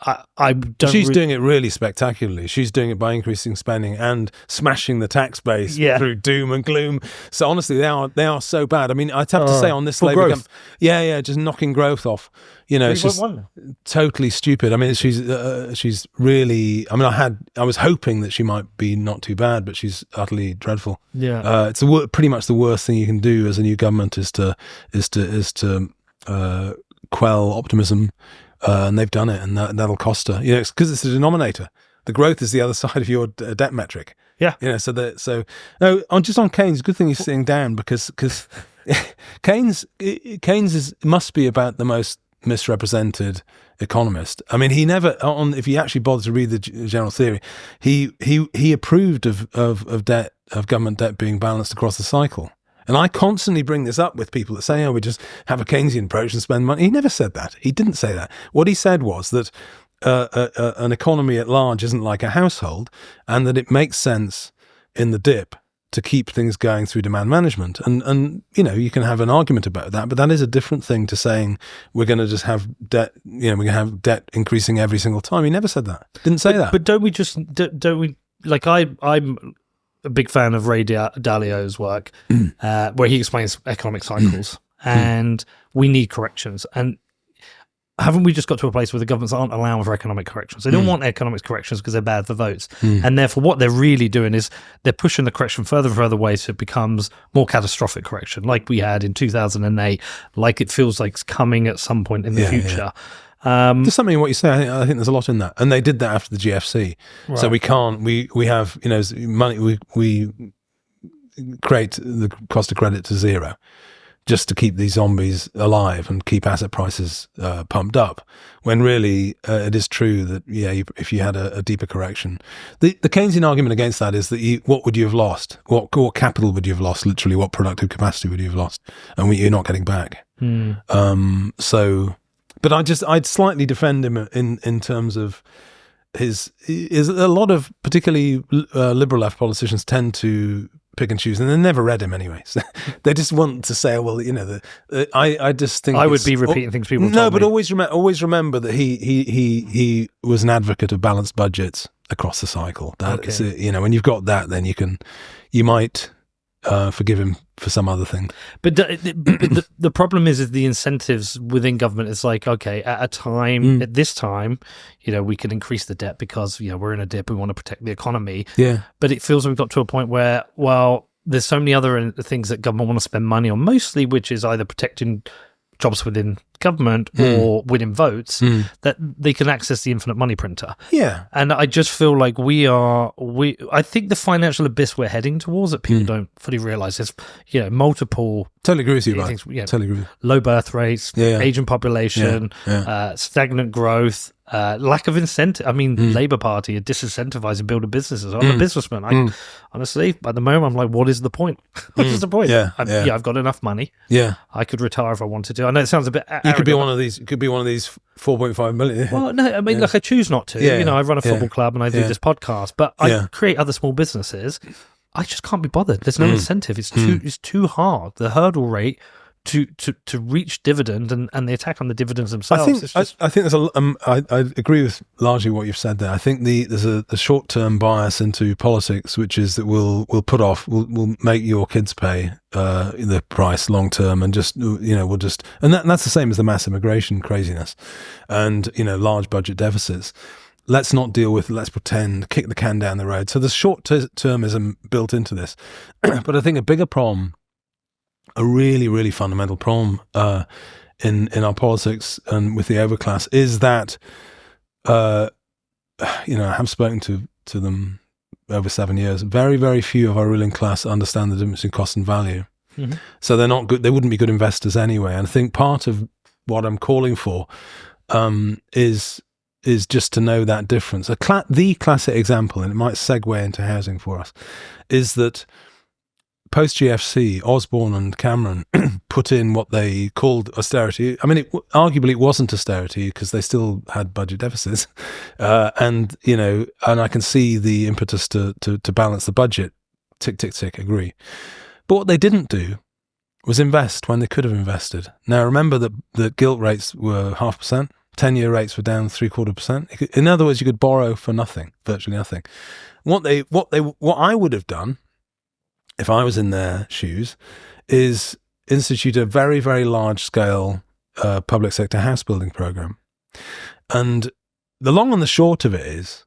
I don't. She's doing it really spectacularly. She's doing it by increasing spending and smashing the tax base through doom and gloom. So honestly, they are so bad. I mean, I'd have to say on this Labour, just knocking growth off. You know, it's just totally stupid. I mean, she's really. I mean, I was hoping that she might be not too bad, but she's utterly dreadful. Yeah, it's pretty much the worst thing you can do as a new government is to quell optimism. And they've done it, and that'll cost her. You know, it's because it's the denominator. The growth is the other side of your debt metric. Yeah. You know, just on Keynes. Good thing he's sitting down because Keynes must be about the most misrepresented economist. I mean, he never if you actually bother to read the general theory, he approved of government debt being balanced across the cycle. And I constantly bring this up with people that say, we just have a Keynesian approach and spend money. He never said that. He didn't say that. What he said was that an economy at large isn't like a household, and that it makes sense in the dip to keep things going through demand management. And you know, you can have an argument about that, but that is a different thing to saying we're going to just have debt, we're going to have debt increasing every single time. He never said that. Didn't say that. But don't we, like I'm a big fan of Ray Dalio's work, where he explains economic cycles, and we need corrections. And haven't we just got to a place where the governments aren't allowing for economic corrections? They don't want economic corrections because they're bad for votes. And therefore what they're really doing is they're pushing the correction further and further away, so it becomes more catastrophic correction, like we had in 2008, like it feels like it's coming at some point in the future. There's something in what you say. I think there's a lot in that, and they did that after the GFC. Right. So we can't. We have money. We create the cost of credit to zero, just to keep these zombies alive and keep asset prices pumped up. When really it is true that if you had a deeper correction, the Keynesian argument against that is that what would you have lost? What capital would you have lost? Literally, what productive capacity would you have lost? And you're not getting back. But I'd slightly defend him in terms of his a lot of particularly liberal left politicians tend to pick and choose, and they never read him anyway. So they just want to say, well, I just think I would be repeating things people. No, but always remember that he was an advocate of balanced budgets across the cycle. That's when you've got that, then you might forgive him for some other thing. But the problem is the incentives within government. It's like, okay, at this time, we can increase the debt because we're in a dip. We want to protect the economy. Yeah. But it feels we've got to a point where, there's so many other things that government want to spend money on, mostly which is either protecting jobs within government or winning votes, that they can access the infinite money printer. Yeah. And I just feel like I think the financial abyss we're heading towards that people don't fully realize is, multiple. Totally agree with you, things, totally agree with you. Low birth rates, aging population, stagnant growth, lack of incentive. I mean, Labour Party are disincentivizing building businesses. I'm a businessman. Honestly, at the moment, I'm like, what is the point? What is the point? I've got enough money. Yeah. I could retire if I wanted to. I know it sounds a bit arrogant. You could be one of these. You could be one of these 4.5 million. Well, no, I mean, I choose not to. I run a football club and I do this podcast, but I create other small businesses. I just can't be bothered. There's no incentive. It's too hard. The hurdle rate to reach dividend and the attack on the dividends themselves. I think there's I agree with largely what you've said there. I think there's a short-term bias into politics, which is that we'll make your kids pay the price long term, and just and that's the same as the mass immigration craziness and large budget deficits. Let's not deal with, let's pretend, kick the can down the road. So there's short-termism built into this. But I think a bigger problem a really, really fundamental problem in our politics and with the overclass is that, I have spoken to them over 7 years. Very, very few of our ruling class understand the difference in cost and value. Mm-hmm. So they're not good. They wouldn't be good investors anyway. And I think part of what I'm calling for is just to know that difference. The classic example, and it might segue into housing for us, is that post-GFC, Osborne and Cameron put in what they called austerity. I mean, arguably it wasn't austerity because they still had budget deficits. And I can see the impetus to balance the budget. Tick, tick, tick, agree. But what they didn't do was invest when they could have invested. Now, remember that the gilt rates were 0.5%. 10-year rates were down 0.75%. In other words, you could borrow for nothing, virtually nothing. What I would have done, if I was in their shoes, is institute a very, very large-scale public sector house building program. And the long and the short of it is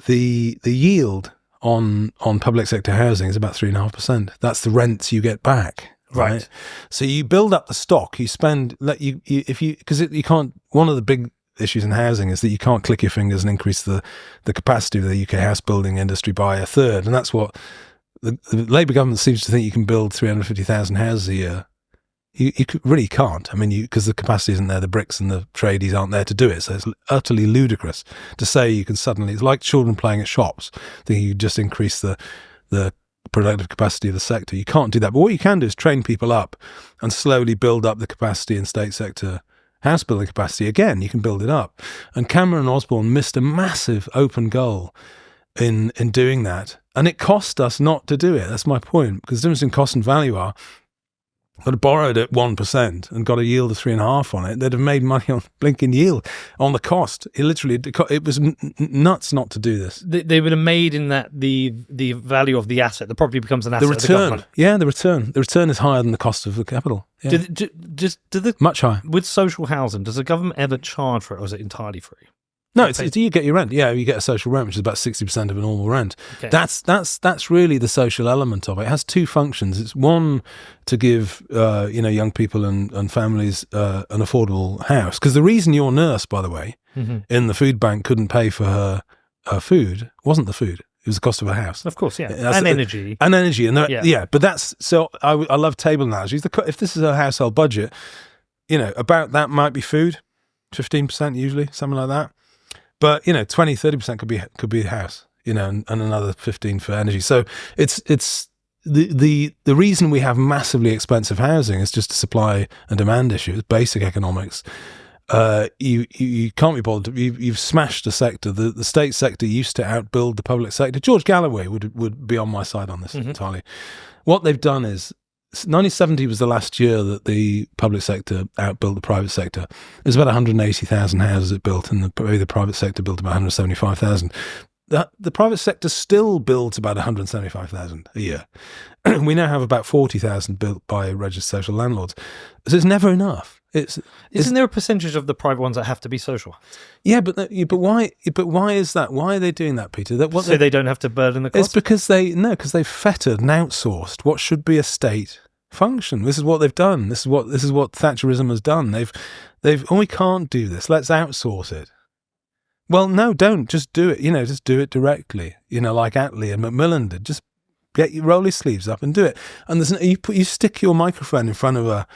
the yield on public sector housing is about 3.5%. That's the rents you get back. Right. So you build up the stock, you spend, because you can't, one of the big issues in housing is that you can't click your fingers and increase the capacity of the UK house building industry by a third. And that's what the Labour government seems to think you can build 350,000 houses a year. You really can't. I mean, because the capacity isn't there, the bricks and the tradies aren't there to do it. So it's utterly ludicrous to say you can suddenly, it's like children playing at shops, thinking you just increase the productive capacity of the sector. You can't do that. But what you can do is train people up and slowly build up the capacity in state sector house building capacity. Again, you can build it up. And Cameron and Osborne missed a massive open goal in doing that. And it cost us not to do it. That's my point. Because the difference in cost and value are, I'd have borrowed at 1% and got a yield of 3.5% on it, they'd have made money on blinking yield on the cost. It was nuts not to do this. They would have made in that the value of the asset. The property becomes an asset. The return, the return is higher than the cost of the capital. Yeah. Much higher. With social housing, does the government ever charge for it, or is it entirely free? No, you get your rent. Yeah, you get a social rent, which is about 60% of a normal rent. Okay. That's really the social element of it. It has two functions. It's one, to give young people and families an affordable house. Because the reason your nurse, by the way, in the food bank couldn't pay for her food wasn't the food. It was the cost of a house. Of course, yeah. And energy. And energy. But that's, so I love table analogies. If this is a household budget, about that might be food, 15% usually, something like that. But 20-30% could be a house, and another 15% for energy. So it's the reason we have massively expensive housing is just a supply and demand issue. It's basic economics. You can't be bothered. You've smashed the sector. The state sector used to outbuild the public sector. George Galloway would be on my side on this entirely. What they've done is, 1970 was the last year that the public sector outbuilt the private sector. There's about 180,000 houses it built, and the private sector built about 175,000. The private sector still builds about 175,000 a year. We now have about 40,000 built by registered social landlords. So it's never enough. Isn't there a percentage of the private ones that have to be social? Yeah, but why? But why is that? Why are they doing that, Peter? So they don't have to burden the cost? It's because they've fettered and outsourced what should be a state function. This is what they've done. This is what Thatcherism has done. We can't do this. Let's outsource it. Well, no, don't. Just do it. Just do it directly. Like Attlee and Macmillan did. Just roll your sleeves up and do it. And you stick your microphone in front of a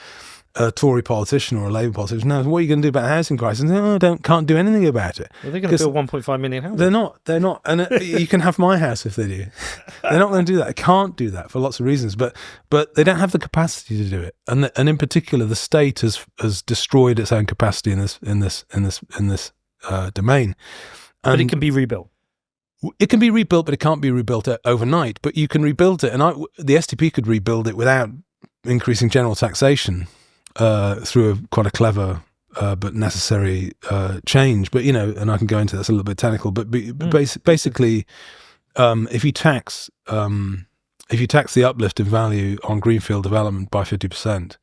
Tory politician or a Labour politician. Now, what are you going to do about the housing crisis? Can't do anything about it. Well, they're going to build 1.5 million houses. They're not. And you can have my house if they do. They're not going to do that. They can't do that for lots of reasons. But they don't have the capacity to do it. And in particular, the state has destroyed its own capacity in this domain. But it can be rebuilt. It can be rebuilt, but it can't be rebuilt overnight. But you can rebuild it, and the STP could rebuild it without increasing general taxation. Through quite a clever but necessary change, but and I can go into this a little bit technical. But basically, if you tax the uplift in value on greenfield development by 50%,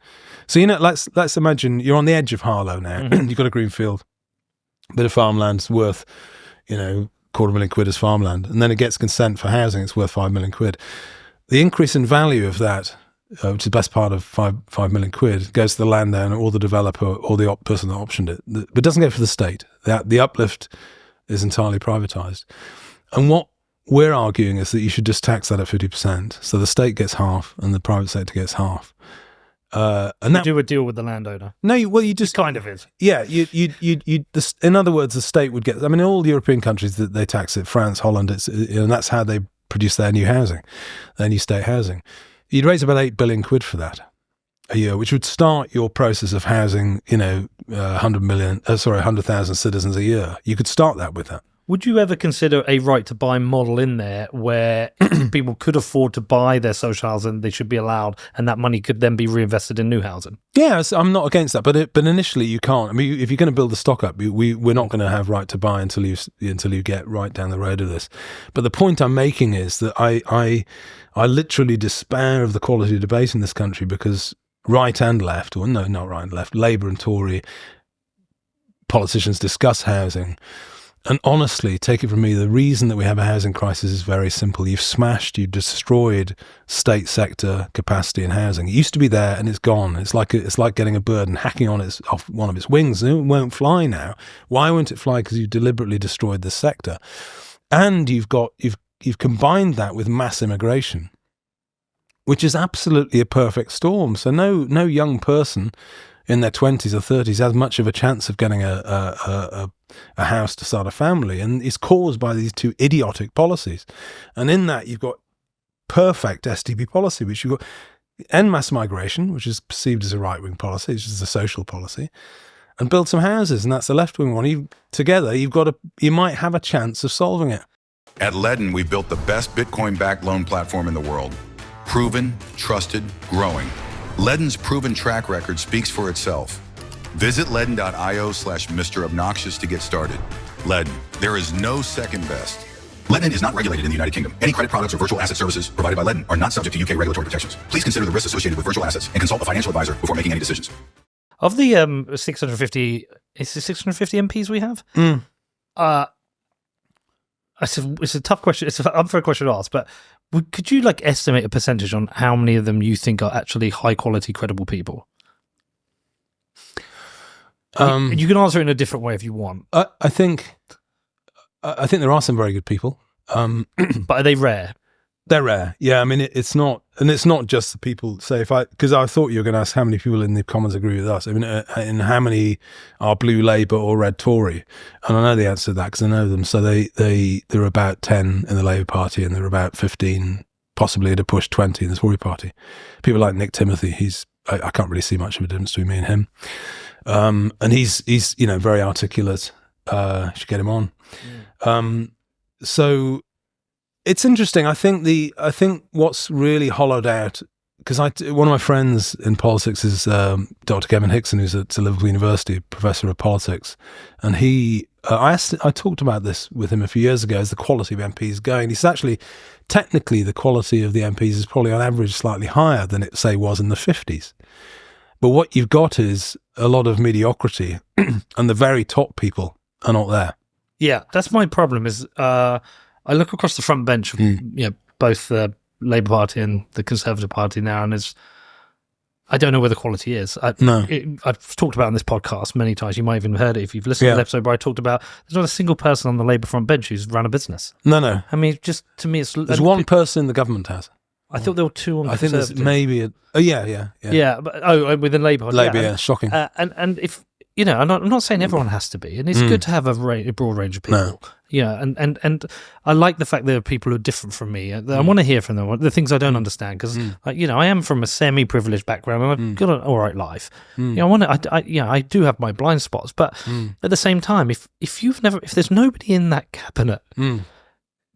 so let's imagine you're on the edge of Harlow now. You've got a greenfield bit of farmland worth £250,000 as farmland, and then it gets consent for housing. It's worth £5 million. The increase in value of that which is the best part of 5 million quid, goes to the landowner or the developer or the person that optioned it. But it doesn't go for the state. The uplift is entirely privatised. And what we're arguing is that you should just tax that at 50%. So the state gets half and the private sector gets half. And you do a deal with the landowner. No, you just kind of is. Yeah, in other words, the state would get. I mean, all European countries that they tax it, France, Holland, and that's how they produce their new housing, their new state housing. You'd raise about 8 billion quid for that a year, which would start your process of housing. 100,000 citizens a year. You could start that with that. Would you ever consider a right to buy model in there where people could afford to buy their social housing, they should be allowed, and that money could then be reinvested in new housing? Yeah, I'm not against that, but initially you can't. I mean, if you're going to build the stock up, we're not going to have right to buy until you get right down the road of this. But the point I'm making is that I literally despair of the quality of debate in this country because right and left, or no, not right and left, Labour and Tory politicians discuss housing. And honestly, take it from me, the reason that we have a housing crisis is very simple. You've destroyed state sector capacity in housing. It used to be there and it's gone. It's like getting a bird and hacking off one of its wings. It won't fly now. Why won't it fly? Because you've deliberately destroyed this sector. And you've combined that with mass immigration, which is absolutely a perfect storm. So no young person in their 20s or 30s has much of a chance of getting a house to start a family, and it's caused by these two idiotic policies. And in that, you've got perfect SDP policy, which you've got end mass migration, which is perceived as a right-wing policy, which is a social policy, and build some houses, and that's the left-wing one. Together, you might have a chance of solving it. At Ledden, we built the best Bitcoin-backed loan platform in the world. Proven, trusted, growing. Ledden's proven track record speaks for itself. Visit ledden.io/Mr. Obnoxious to get started. Ledden, there is no second best. Ledden is not regulated in the United Kingdom. Any credit products or virtual asset services provided by Ledden are not subject to UK regulatory protections. Please consider the risks associated with virtual assets and consult a financial advisor before making any decisions. Of the 650, is it 650 MPs we have? It's a tough question. It's an unfair question to ask, but could you estimate a percentage on how many of them you think are actually high quality, credible people? You can answer it in a different way if you want. I think there are some very good people, but are they rare? They're rare. Yeah, I mean it's not just the people. Say because I thought you were going to ask how many people in the Commons agree with us. I mean, and how many are blue Labour or red Tory? And I know the answer to that because I know them. So there are about 10 in the Labour Party, and there are about 15, possibly at a push 20 in the Tory Party. People like Nick Timothy. I can't really see much of a difference between me and him. And he's very articulate. Should get him on. So it's interesting. I think what's really hollowed out, because one of my friends in politics is Dr. Kevin Hickson, who's at Liverpool University, professor of politics, and I talked about this with him a few years ago as the quality of MPs going. He said actually, technically, the quality of the MPs is probably on average slightly higher than it was in the 50s. But what you've got is a lot of mediocrity, and the very top people are not there. Yeah, that's my problem. Is I look across the front bench of both the Labour Party and the Conservative Party now, and I don't know where the quality is. I've talked about it on this podcast many times. You might have even heard it if you've listened to the episode where I talked about there's not a single person on the Labour front bench who's run a business. No. I mean, just to me, there's one person the government has. I thought there were two on the I think there's maybe but within Labour. Labour, shocking. And if I'm not saying everyone has to be, and it's good to have a broad range of people. No. And I like the fact there are people who are different from me. I want to hear from them, the things I don't understand, because I am from a semi-privileged background and I've got an all right life. I do have my blind spots, but at the same time, if there's nobody in that cabinet.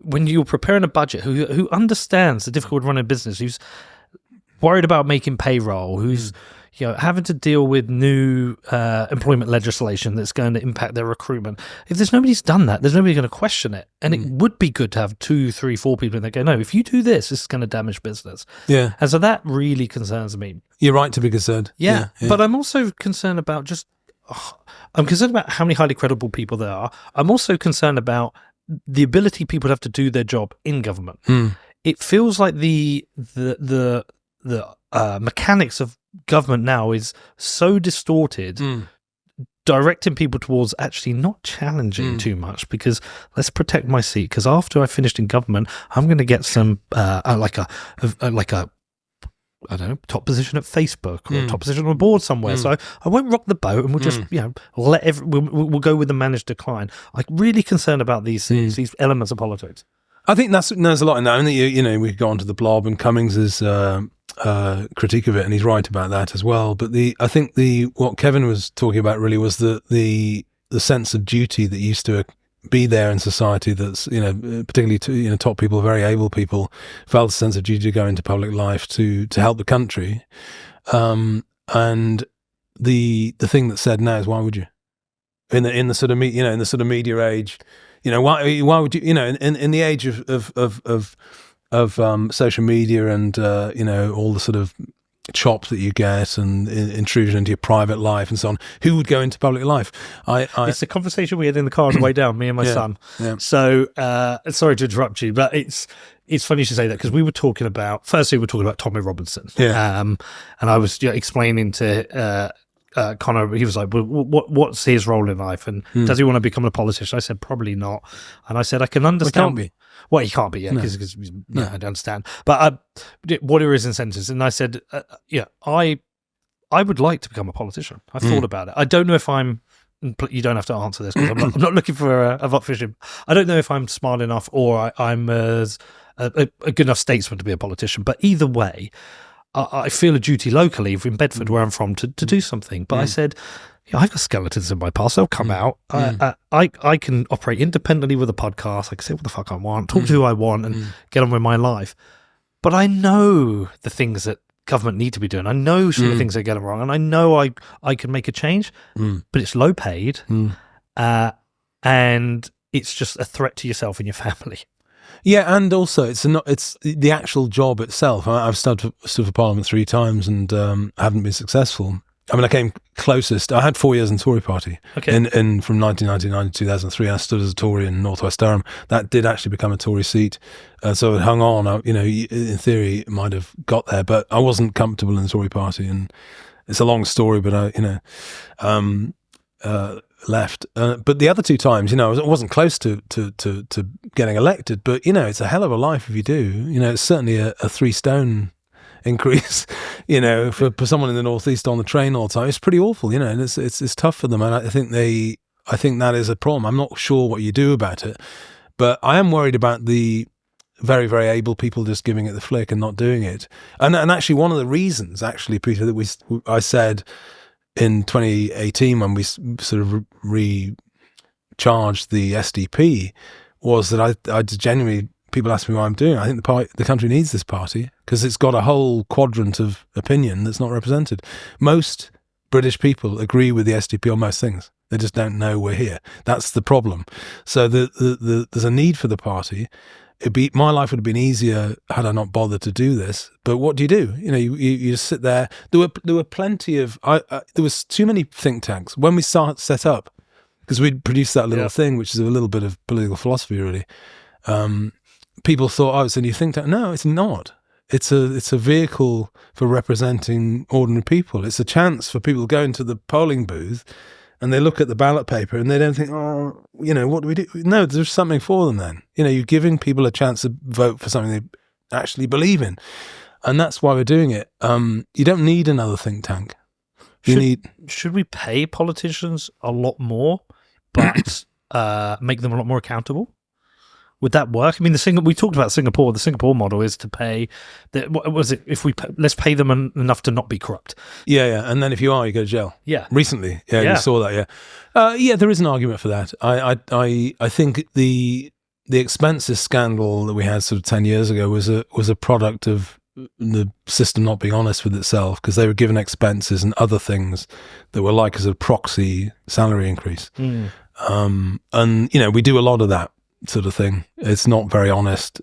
When you're preparing a budget, who understands the difficulty of running a business, who's worried about making payroll, who's having to deal with new employment legislation that's going to impact their recruitment. If there's nobody's done that, there's nobody going to question it. And it would be good to have 2, 3, 4 people that go, no, if you do this is going to damage business. Yeah. And so that really concerns me. You're right to be concerned. Yeah. But I'm also concerned about I'm concerned about how many highly credible people there are. I'm also concerned about the ability people have to do their job in government. It feels like the mechanics of government now is so distorted, directing people towards actually not challenging too much, because let's protect my seat, because after I finished in government, I'm going to get some like a I don't know, top position at Facebook or top position on a board somewhere. So I won't rock the boat, and we'll just we'll go with the managed decline. I'm really concerned about these elements of politics. I think there's a lot in that. I mean, we could go on to the blob and Cummings's critique of it, and he's right about that as well. But I think what Kevin was talking about really was the sense of duty that used to be there in society. That's particularly to top people, very able people, felt a sense of duty to go into public life to help the country. And the thing that's said now is, why would you? In the sort of in the sort of media age. Why would you? In the age of social media and all the sort of chop that you get and intrusion into your private life and so on, who would go into public life? It's a conversation we had in the car on the way down, me and my son. Yeah. So sorry to interrupt you, but it's funny you should say that, because we were talking about Tommy Robinson. Yeah. And I was explaining to Connor, he was like, well, what's his role in life, and does he want to become a politician? I said, probably not. And I said, I can understand. Well, he can't be. Well, he can't be, because I don't understand. But what are his incentives? And I said, I would like to become a politician. I've thought about it. I don't know if I'm. You don't have to answer this, because I'm not looking for a vote for him. I don't know if I'm smart enough or I'm a good enough statesman to be a politician. But either way, I feel a duty locally in Bedford, where I'm from, to do something. But I said, I've got skeletons in my past. They'll come out. I can operate independently with a podcast. I can say what the fuck I want, talk to who I want, and get on with my life. But I know the things that government need to be doing. I know some of the things they get wrong, and I know I can make a change. But it's low paid, and it's just a threat to yourself and your family. Yeah, and also it's the actual job itself. I've stood for Parliament 3 times and haven't been successful. I mean, I came closest. I had 4 years in Tory party. Okay. In from 1999 to 2003, I stood as a Tory in North West Durham. That did actually become a Tory seat, so it hung on. In theory, it might have got there, but I wasn't comfortable in the Tory party, and it's a long story. But left. But the other 2 times, I wasn't close to getting elected. But it's a hell of a life if you do. It's certainly a 3 stone increase. For someone in the northeast on the train all the time, it's pretty awful. And it's tough for them. And I think that is a problem. I'm not sure what you do about it, but I am worried about the very, very able people just giving it the flick and not doing it. And actually, one of the reasons, Peter, that I said in 2018, when we sort of recharged the SDP, was that I genuinely, people ask me why I'm doing it. I think the country needs this party because it's got a whole quadrant of opinion that's not represented. Most British people agree with the SDP on most things. They just don't know we're here. That's the problem. So there's a need for the party. My life would have been easier had I not bothered to do this. But what do? You just sit there. There were plenty of. There was too many think tanks when we set up, because we'd produced that little thing, which is a little bit of political philosophy, really. People thought, it's a new think tank. No, it's not. It's a vehicle for representing ordinary people. It's a chance for people to go into the polling booth and they look at the ballot paper and they don't think, what do we do? No, there's something for them then. You're giving people a chance to vote for something they actually believe in. And that's why we're doing it. You don't need another think tank. Should we pay politicians a lot more, but make them a lot more accountable? Would that work? I mean, we talked about Singapore. The Singapore model is to pay. What was it? Let's pay them enough to not be corrupt. Yeah, and then if you are, you go to jail. Yeah, recently, you saw that. Yeah, there is an argument for that. I think the expenses scandal that we had sort of 10 years ago was a product of the system not being honest with itself, because they were given expenses and other things that were like as a proxy salary increase. And we do a lot of that sort of thing. It's not very honest.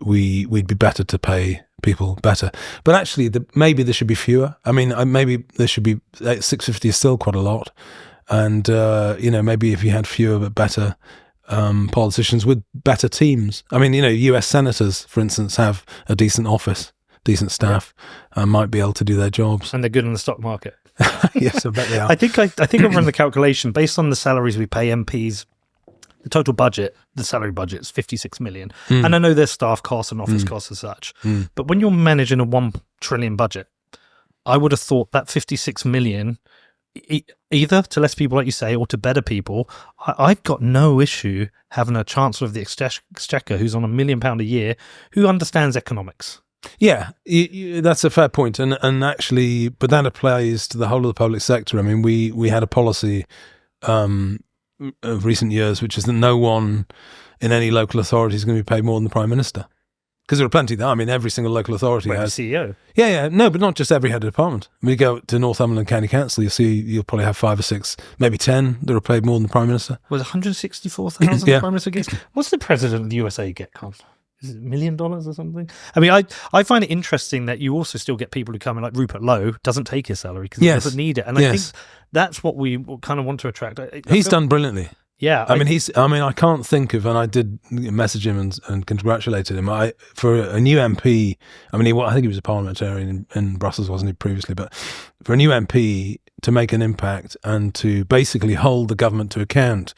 We'd be better to pay people better. But actually, maybe there should be fewer. I mean, maybe there should be 650 is still quite a lot. And maybe if you had fewer but better politicians with better teams. I mean, US senators, for instance, have a decent office. decent staff, might be able to do their jobs. And they're good in the stock market. Yes, I bet they are. I think I've run the calculation based on the salaries we pay MPs. The total budget, the salary budget, is 56 million. And I know there's staff costs and office costs as such. But when you're managing a 1 trillion budget, I would have thought that 56 million, either to less people, like you say, or to better people, I've got no issue having a Chancellor of the Exchequer who's on £1 million a year, who understands economics. Yeah, that's a fair point. And actually, but that applies to the whole of the public sector. I mean, we had a policy of recent years, which is that no one in any local authority is going to be paid more than the Prime Minister. Because there are plenty there. I mean, every single local authority has... the CEO. Yeah. No, but not just every head of department. When you go to Northumberland County Council, you'll probably have 5 or 6, maybe 10 that are paid more than the Prime Minister. Was 164,000 Yeah. Prime Minister gets? What's the President of the USA get, Con? Is it $1 million or something? I mean, I find it interesting that you also still get people who come in, like Rupert Lowe doesn't take his salary because he doesn't need it. And I think that's what we kind of want to attract. He's done brilliantly. Yeah. I can't think of, and I did message him and congratulated him. For a new MP, I think he was a parliamentarian in Brussels, wasn't he, previously? But for a new MP to make an impact and to basically hold the government to account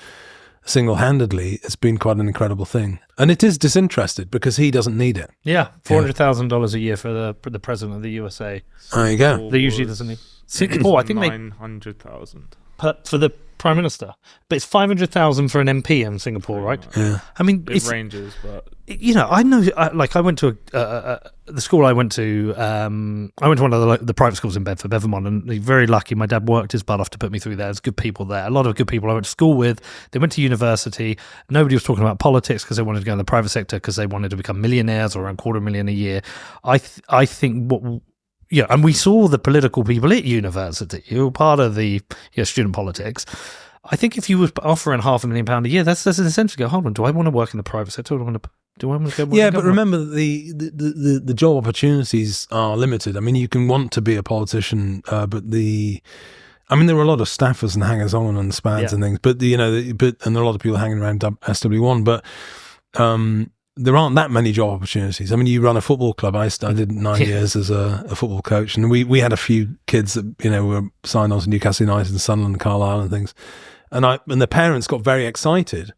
single-handedly, it's been quite an incredible thing. And it is disinterested because he doesn't need it. Yeah, $400,000 a year for the President of the USA. There you go. They usually doesn't need. Singapore, I think 900,000 for the Prime Minister, but it's 500,000 for an MP in Singapore, right? Yeah. I mean, it ranges, but I know. I went to the school I went to. I went to one of the private schools in Bedford, Bevermont, and very lucky. My dad worked his butt off to put me through there. There's good people there. A lot of good people I went to school with. They went to university. Nobody was talking about politics because they wanted to go in the private sector because they wanted to become millionaires or around $250,000 a year. I think what. Yeah, and we saw the political people at university who were part of the student politics. I think if you were offering £500,000 a year, that's an incentive to go, hold on, do I want to work in the private sector or do I want to go work in the government? But remember, the job opportunities are limited. I mean, you can want to be a politician, but there are a lot of staffers and hangers-on and spads and things, but and there are a lot of people hanging around SW1, but there aren't that many job opportunities. I mean, you run a football club. I did 9 years as a football coach, and we had a few kids that were signed on to Newcastle United and Sunderland and Carlisle and things, and the parents got very excited.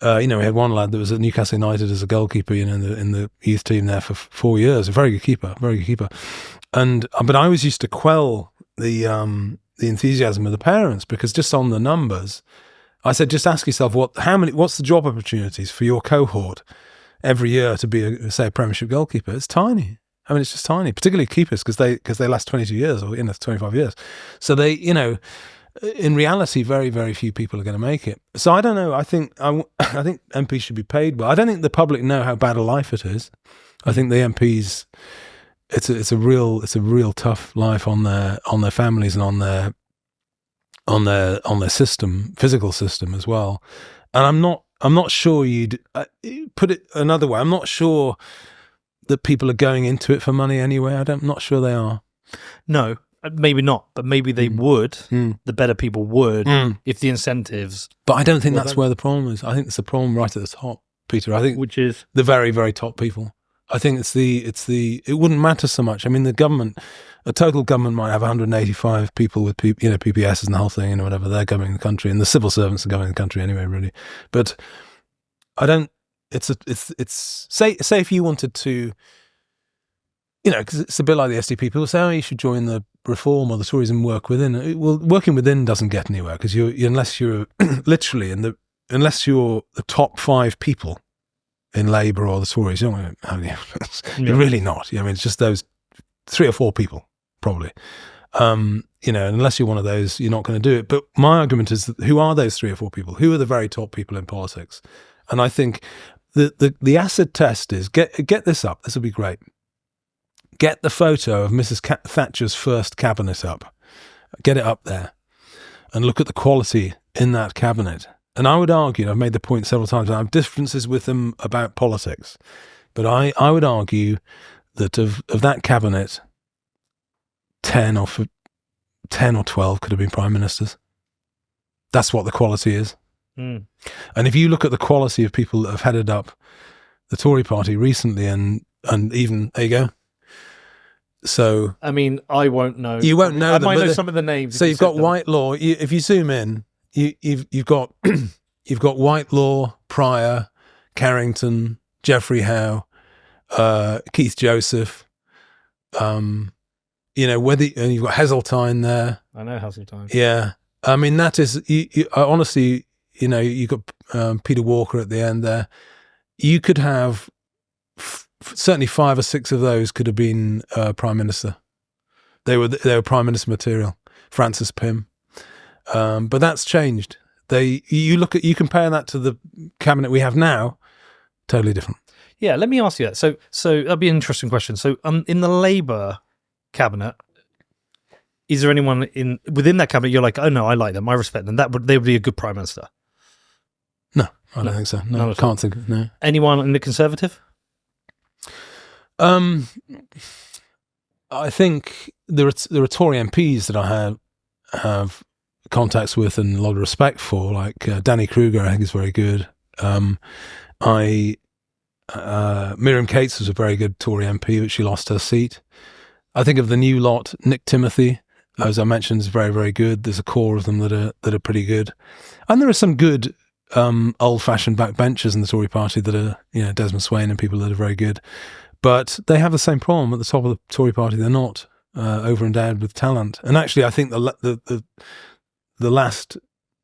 We had one lad that was at Newcastle United as a goalkeeper, in the youth team there for 4 years. A very good keeper. And but I always used to quell the enthusiasm of the parents because just on the numbers, I said, just ask yourself what's the job opportunities for your cohort every year to be a Premiership goalkeeper. It's tiny. I mean, it's just tiny, particularly keepers because they last 22 years or 25 years. So they, in reality, very, very few people are going to make it. So I don't know. I think MPs should be paid well. I don't think the public know how bad a life it is. I think the MPs, it's a real tough life on their families and on their system, physical system as well. And I'm not sure you'd put it another way. I'm not sure that people are going into it for money anyway. I'm not sure they are. No, maybe not, but maybe they would. The better people would if the incentives. But I don't think that's where the problem is. I think it's a problem right at the top, Peter. I think which is the very, very top people. I think it wouldn't matter so much. I mean, a total government might have 185 people with PPSs and the whole thing, whatever, they're governing the country, and the civil servants are governing the country anyway, really. But I don't. It's say if you wanted to, because it's a bit like the SDP. People say, oh, you should join the Reform or the Tories and work within. Well, working within doesn't get anywhere because unless you're literally unless you're the top 5 people in Labour or the Tories, you don't have any influence. You're really not. I mean, it's just those 3 or 4 people, probably. Unless you're one of those, you're not going to do it. But my argument is that who are those 3 or 4 people? Who are the very top people in politics? And I think the acid test is, get this up. This will be great. Get the photo of Mrs. Thatcher's first cabinet up. Get it up there. And look at the quality in that cabinet. And I would argue, I've made the point several times, I have differences with them about politics, but I would argue that of that cabinet, 10 or 12 could have been prime ministers. That's what the quality is. And if you look at the quality of people that have headed up the Tory party recently, and even, there you go, So I mean, I won't know. you won't know I them, might but know some of the names. So if you you've got said them. Whitelaw. If you zoom in, you've got you've got Whitelaw, Pryor, Carrington, Geoffrey Howe, Keith Joseph. And you've got Heseltine there. I know Heseltine. Yeah, I mean that is honestly, you got Peter Walker at the end there. You could have certainly 5 or 6 of those could have been prime minister. They were prime minister material. Francis Pym, but that's changed. You compare that to the cabinet we have now, totally different. Yeah, let me ask you that. So that'd be an interesting question. So, in the Labour cabinet, is there anyone within that cabinet you're like, oh no, I like them, I respect them, they would be a good prime minister? No, I don't think so. No, I can't think. No. Anyone in the Conservative? I think there are Tory MPs that I have contacts with and a lot of respect for, like Danny Kruger. I think is very good. Miriam Cates was a very good Tory MP, but she lost her seat. I think of the new lot, Nick Timothy, as I mentioned, is very, very good. There's a core of them that are pretty good, and there are some good old-fashioned backbenchers in the Tory party that are, Desmond Swayne and people that are very good. But they have the same problem at the top of the Tory party. They're not over-endowed with talent. And actually, I think the last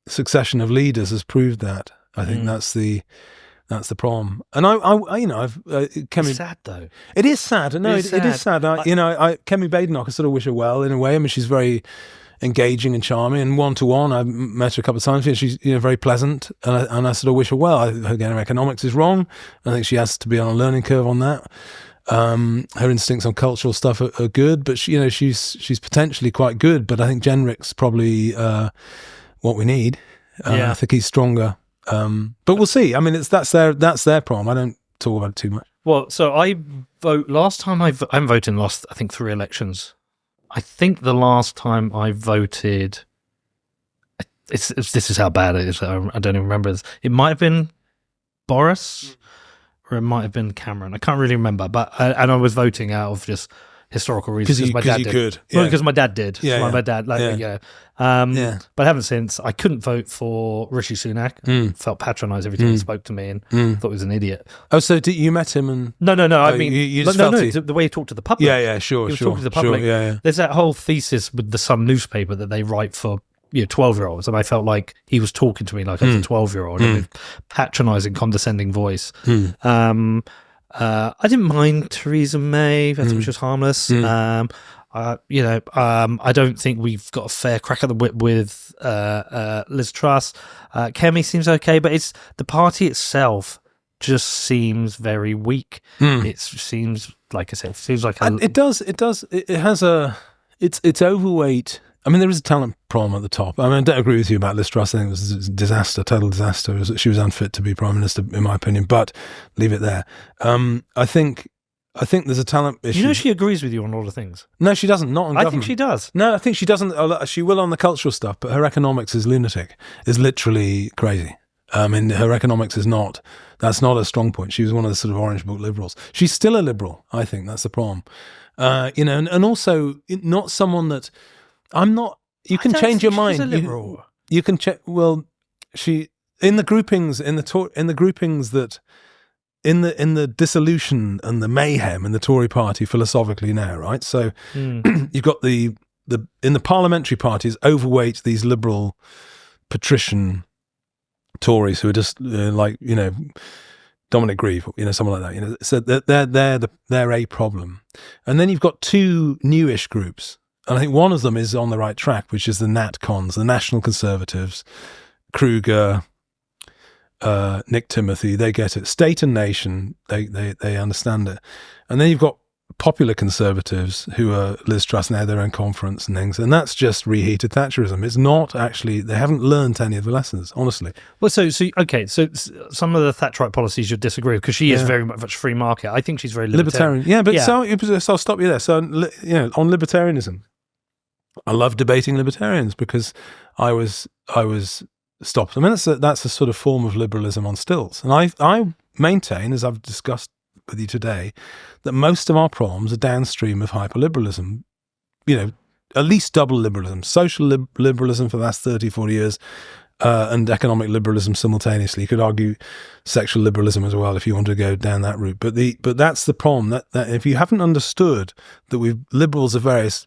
succession of leaders has proved that. I think that's the problem. And It's sad though. It is sad. No, it is sad. Kemi Badenoch, I sort of wish her well in a way. I mean, she's very engaging and charming, and one-to-one, I've met her a couple of times. She's very pleasant, and I sort of wish her well. Her economics is wrong. I think she has to be on a learning curve on that. Her instincts on cultural stuff are good, but she's potentially quite good. But I think Jenrick's probably what we need. I think he's stronger. But we'll see. I mean, that's their problem. I don't talk about it too much. Well, so I vote. Last time I haven't voted in the last, I think, 3 elections. I think the last time I voted, this is how bad it is. I don't even remember this. It might have been Boris, or it might have been Cameron. I can't really remember. But I was voting out of just historical reasons because my dad did. Could. Yeah. Well, because my dad did. Yeah, my dad, But I haven't since. I couldn't vote for Rishi Sunak. Felt patronised every time he spoke to me and thought he was an idiot. Oh, so you met him and no. I mean, you just felt the way he talked to the public. Yeah, sure. He was talking to the public. Sure, yeah. There's that whole thesis with the Sun newspaper that they write for 12-year-olds, and I felt like he was talking to me like I was a 12-year-old in a patronising, condescending voice. I didn't mind Theresa May. I thought she was harmless. I don't think we've got a fair crack at the whip with Liz Truss. Kemi seems okay, but it's the party itself just seems very weak. It seems, like I said, it seems like it does. It has it's overweight. I mean, there is a talent problem at the top. I mean, I don't agree with you about Liz Truss. I think it was a disaster, total disaster. She was unfit to be prime minister, in my opinion. But leave it there. I think there's a talent issue. She agrees with you on all the things. No, she doesn't. Not on government. I think she does. No, I think she doesn't. She will on the cultural stuff, but her economics is lunatic. Is literally crazy. I mean, her economics is not. That's not a strong point. She was one of the sort of Orange Book liberals. She's still a liberal. I think that's the problem. And also not someone that. I'm not. You can change your mind. She's a liberal. You can check. Well, she in the groupings in the groupings that in the dissolution and the mayhem in the Tory party philosophically now, right? So you've got the in the parliamentary parties overweight these liberal patrician Tories who are just Dominic Grieve, someone like that. So they're a problem, and then you've got 2 newish groups. And I think one of them is on the right track, which is the NatCons, the National Conservatives, Kruger, Nick Timothy. They get it. State and Nation, they understand it. And then you've got popular Conservatives who are Liz Truss now, their own conference and things. And that's just reheated Thatcherism. It's not actually, they haven't learned any of the lessons, honestly. Well, so some of the Thatcherite policies you disagree with, because she is very much free market. I think she's very libertarian. Yeah, but so I'll stop you there. So, on libertarianism, I love debating libertarians because I was stopped. I mean, that's a sort of form of liberalism on stilts, and I maintain, as I've discussed with you today that most of our problems are downstream of hyperliberalism. At least double liberalism, social liberalism for the last 30, 40 years, and economic liberalism simultaneously. You could argue sexual liberalism as well if you want to go down that route. But that's the problem, that if you haven't understood that liberals of various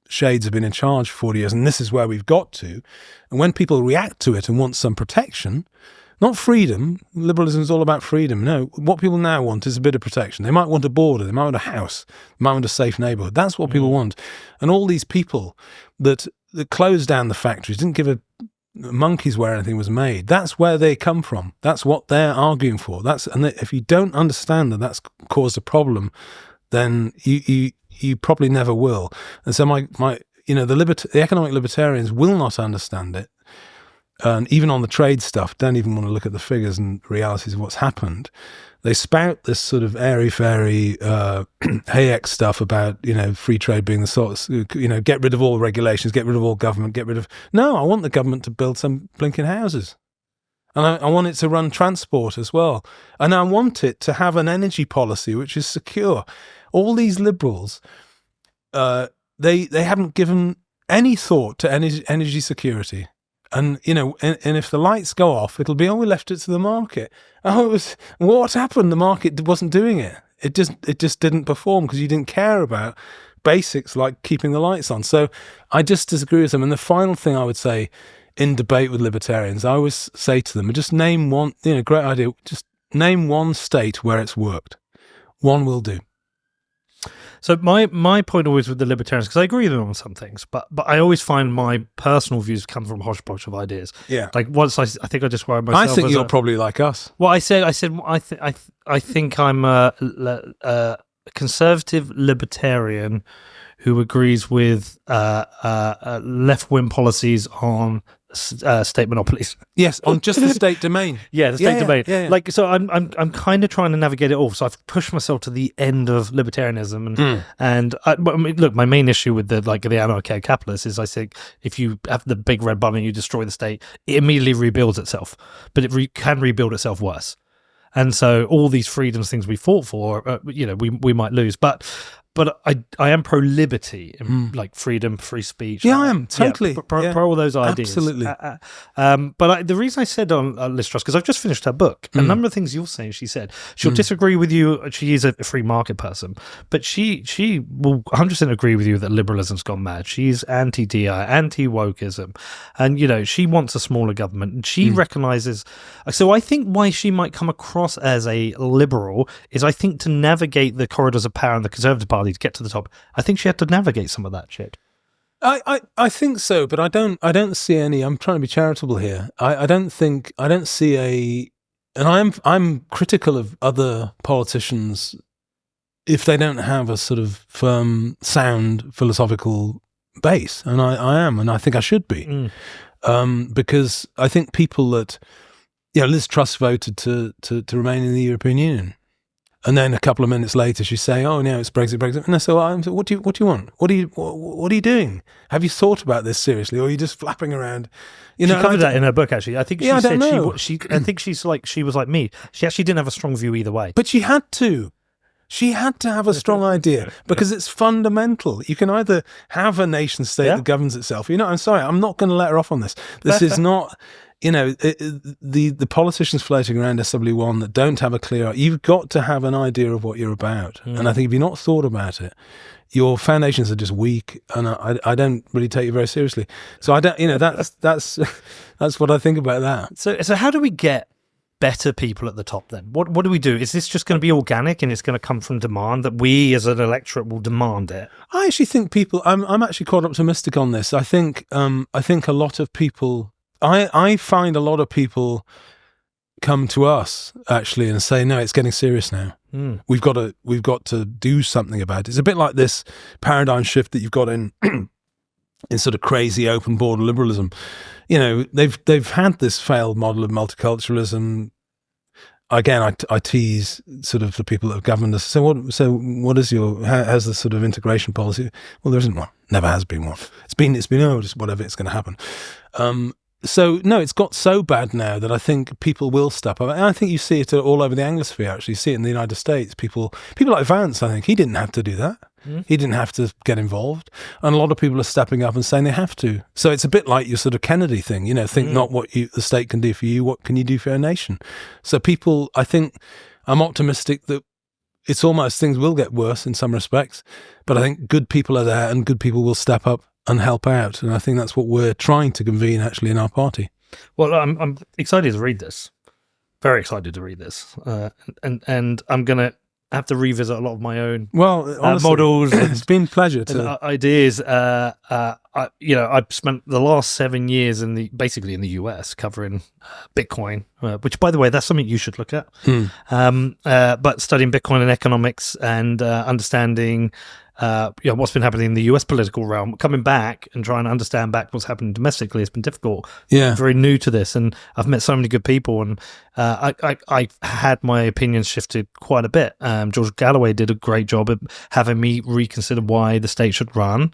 shades have been in charge for 40 years, and this is where we've got to, and when people react to it and want some protection, not freedom, liberalism is all about freedom. No, what people now want is a bit of protection. They might want a border, they might want a house, they might want a safe neighbourhood. That's what people want. And all these people that closed down the factories, didn't give a monkeys where anything was made, that's where they come from. That's what they're arguing for. And if you don't understand that that's caused a problem, then you probably never will. And so the economic libertarians will not understand it. And even on the trade stuff, don't even want to look at the figures and realities of what's happened. They spout this sort of airy-fairy Hayek stuff about, free trade being the sort of, get rid of all regulations, get rid of all government, No, I want the government to build some blinking houses. And I want it to run transport as well. And I want it to have an energy policy which is secure. All these liberals, they haven't given any thought to energy security. And, and if the lights go off, it'll be, we left it to the market. What happened? The market wasn't doing it. It just didn't perform because you didn't care about basics like keeping the lights on. So I just disagree with them. And the final thing I would say in debate with libertarians, I always say to them, just name one, great idea, just name one state where it's worked. One will do. So my point always with the libertarians, because I agree with them on some things, but I always find my personal views come from a hodgepodge of ideas. Yeah. Like once I think I described myself. I think you're probably like us. Well, I think I'm a conservative libertarian who agrees with left-wing policies on state monopolies. Yes, on just the state domain. Yeah, the state domain. Yeah. Like, so I'm kind of trying to navigate it all. So I've pushed myself to the end of libertarianism, and look, my main issue with the anarcho-capitalists is I think if you have the big red button and you destroy the state, it immediately rebuilds itself, but it can rebuild itself worse. And so all these freedoms, things we fought for, we might lose, but I am pro-liberty, like freedom, free speech. Yeah, I am, totally. Pro all those ideas. Absolutely. But the reason I said on Liz Truss, because I've just finished her book, a number of things you're saying, she said, she'll disagree with you, she is a free market person, but she will 100% agree with you that liberalism's gone mad. She's anti-DI, anti-wokeism, and, she wants a smaller government, and she recognises, so I think why she might come across as a liberal is I think to navigate the corridors of power in the Conservative Party to get to the top, I think she had to navigate some of that shit. I think so, but I don't see any. I'm trying to be charitable here. I don't see and I'm critical of other politicians if they don't have a sort of firm, sound philosophical base, and I am, and I think I should be, because I think people that, Liz Truss voted to remain in the European Union. And then a couple of minutes later, she's saying, "Oh, no, it's Brexit." And I said, "What do you want? What are you doing? Have you thought about this seriously, or are you just flapping around?" She covered that in her book, actually. I think she said I think she was like me. She actually didn't have a strong view either way. But she had to. She had to have a strong idea because it's fundamental. You can either have a nation state that governs itself. I'm sorry, I'm not going to let her off on this. This is not. The politicians floating around SW1 that don't have a clear, you've got to have an idea of what you're about. And I think if you've not thought about it, your foundations are just weak, and I don't really take you very seriously. So I don't, that's what I think about that. So how do we get better people at the top then? What do we do? Is this just going to be organic and it's going to come from demand, that we as an electorate will demand it? I actually think people, I'm actually quite optimistic on this. I think a lot of people, I find a lot of people come to us actually and say, no, it's getting serious now. We've got to do something about it. It's a bit like this paradigm shift that you've got in sort of crazy open border liberalism. They've had this failed model of multiculturalism. Again, I tease sort of the people that have governed us. So what is how's the sort of integration policy? Well, there isn't one. Never has been one. It's been just whatever, it's going to happen. So, no, it's got so bad now that I think people will step up. And I think you see it all over the Anglosphere, actually. You see it in the United States. People like Vance, I think, he didn't have to do that. He didn't have to get involved. And a lot of people are stepping up and saying they have to. So it's a bit like your sort of Kennedy thing, think not what the state can do for you, what can you do for your nation? So people, I think, I'm optimistic that it's almost, things will get worse in some respects, but I think good people are there and good people will step up and help out. And I think that's what we're trying to convene actually in our party. Well, I'm excited to read this. Very excited to read this. And I'm going to have to revisit a lot of my own honestly, models. It's been a pleasure to ideas. I've spent the last 7 years basically in the US covering Bitcoin, which, by the way, that's something you should look at. But studying Bitcoin and economics and understanding what's been happening in the US political realm, coming back and trying to understand back what's happening domestically has been difficult. I'm very new to this, and I've met so many good people, and I had my opinions shifted quite a bit. George Galloway did a great job of having me reconsider why the state should run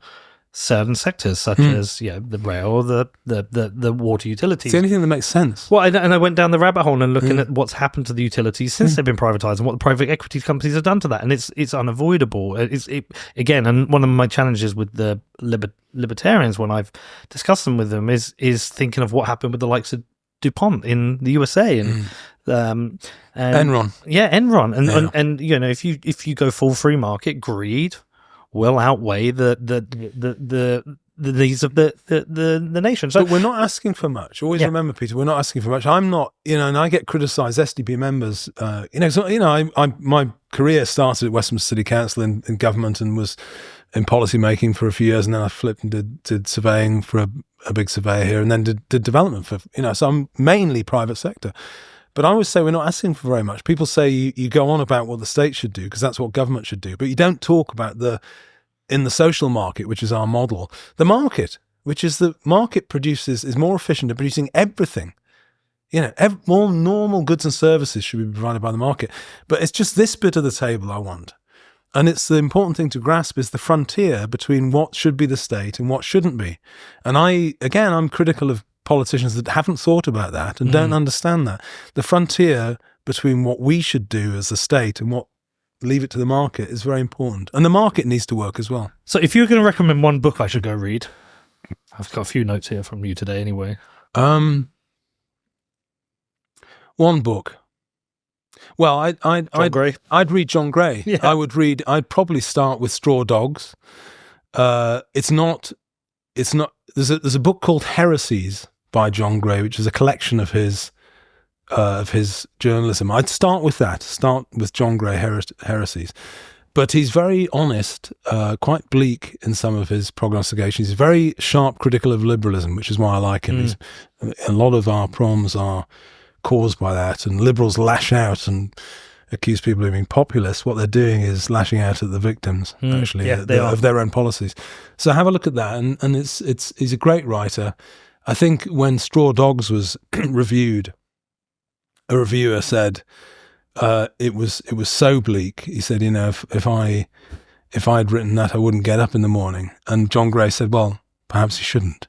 certain sectors, such as the rail, the water utilities. It's the only thing that makes sense. Well, and I went down the rabbit hole and looking at what's happened to the utilities since they've been privatized and what the private equity companies have done to that, and it's unavoidable. Again, and one of my challenges with the libertarians when I've discussed them with them is thinking of what happened with the likes of DuPont in the USA and Enron. Enron, and if you go full free market, greed will outweigh the needs of the nation. So, but we're not asking for much. Always remember, Peter, we're not asking for much. I'm not, and I get criticised. SDP members, my career started at Westminster City Council in government and was in policy making for a few years, and then I flipped and did surveying for a big surveyor here, and then did development for So I'm mainly private sector. But I always say we're not asking for very much. People say you go on about what the state should do because that's what government should do, but you don't talk about in the social market, which is our model, the market, which is the market is more efficient at producing everything. More normal goods and services should be provided by the market. But it's just this bit of the table I want. And it's the important thing to grasp is the frontier between what should be the state and what shouldn't be. And I'm critical of politicians that haven't thought about that and don't understand that. The frontier between what we should do as a state and what leave it to the market is very important. And the market needs to work as well. So if you're going to recommend one book I should go read, I've got a few notes here from you today anyway. One book. Well, I'd read John Gray. Yeah. I'd probably start with Straw Dogs. There's a book called Heresies by John Gray, which is a collection of his journalism. I'd start with that. Start with John Gray Heresies. But he's very honest, quite bleak in some of his prognostications. He's very sharp critical of liberalism, which is why I like him. A lot of our problems are caused by that, and liberals lash out and accuse people of being populist. What they're doing is lashing out at the victims, actually, of their own policies. So have a look at that, and he's a great writer. I think when Straw Dogs was reviewed, a reviewer said it was so bleak. He said, if I'd written that, I wouldn't get up in the morning. And John Gray said, well, perhaps you shouldn't.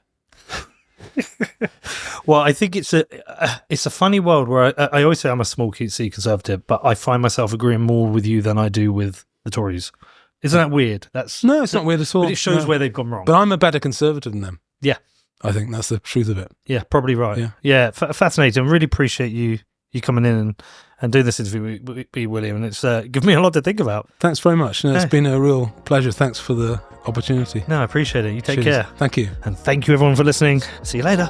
Well, I think it's a funny world where I always say I'm a small C conservative, but I find myself agreeing more with you than I do with the Tories. Isn't that weird? No, it's not weird at all. But it shows where they've gone wrong. But I'm a better conservative than them. Yeah. I think that's the truth of it. Yeah, probably right. Yeah, fascinating. I really appreciate you coming in and doing this interview with William, and it's given me a lot to think about. Thanks very much. It's been a real pleasure. Thanks for the opportunity. No, I appreciate it. You take care. Thank you. And thank you everyone for listening. See you later.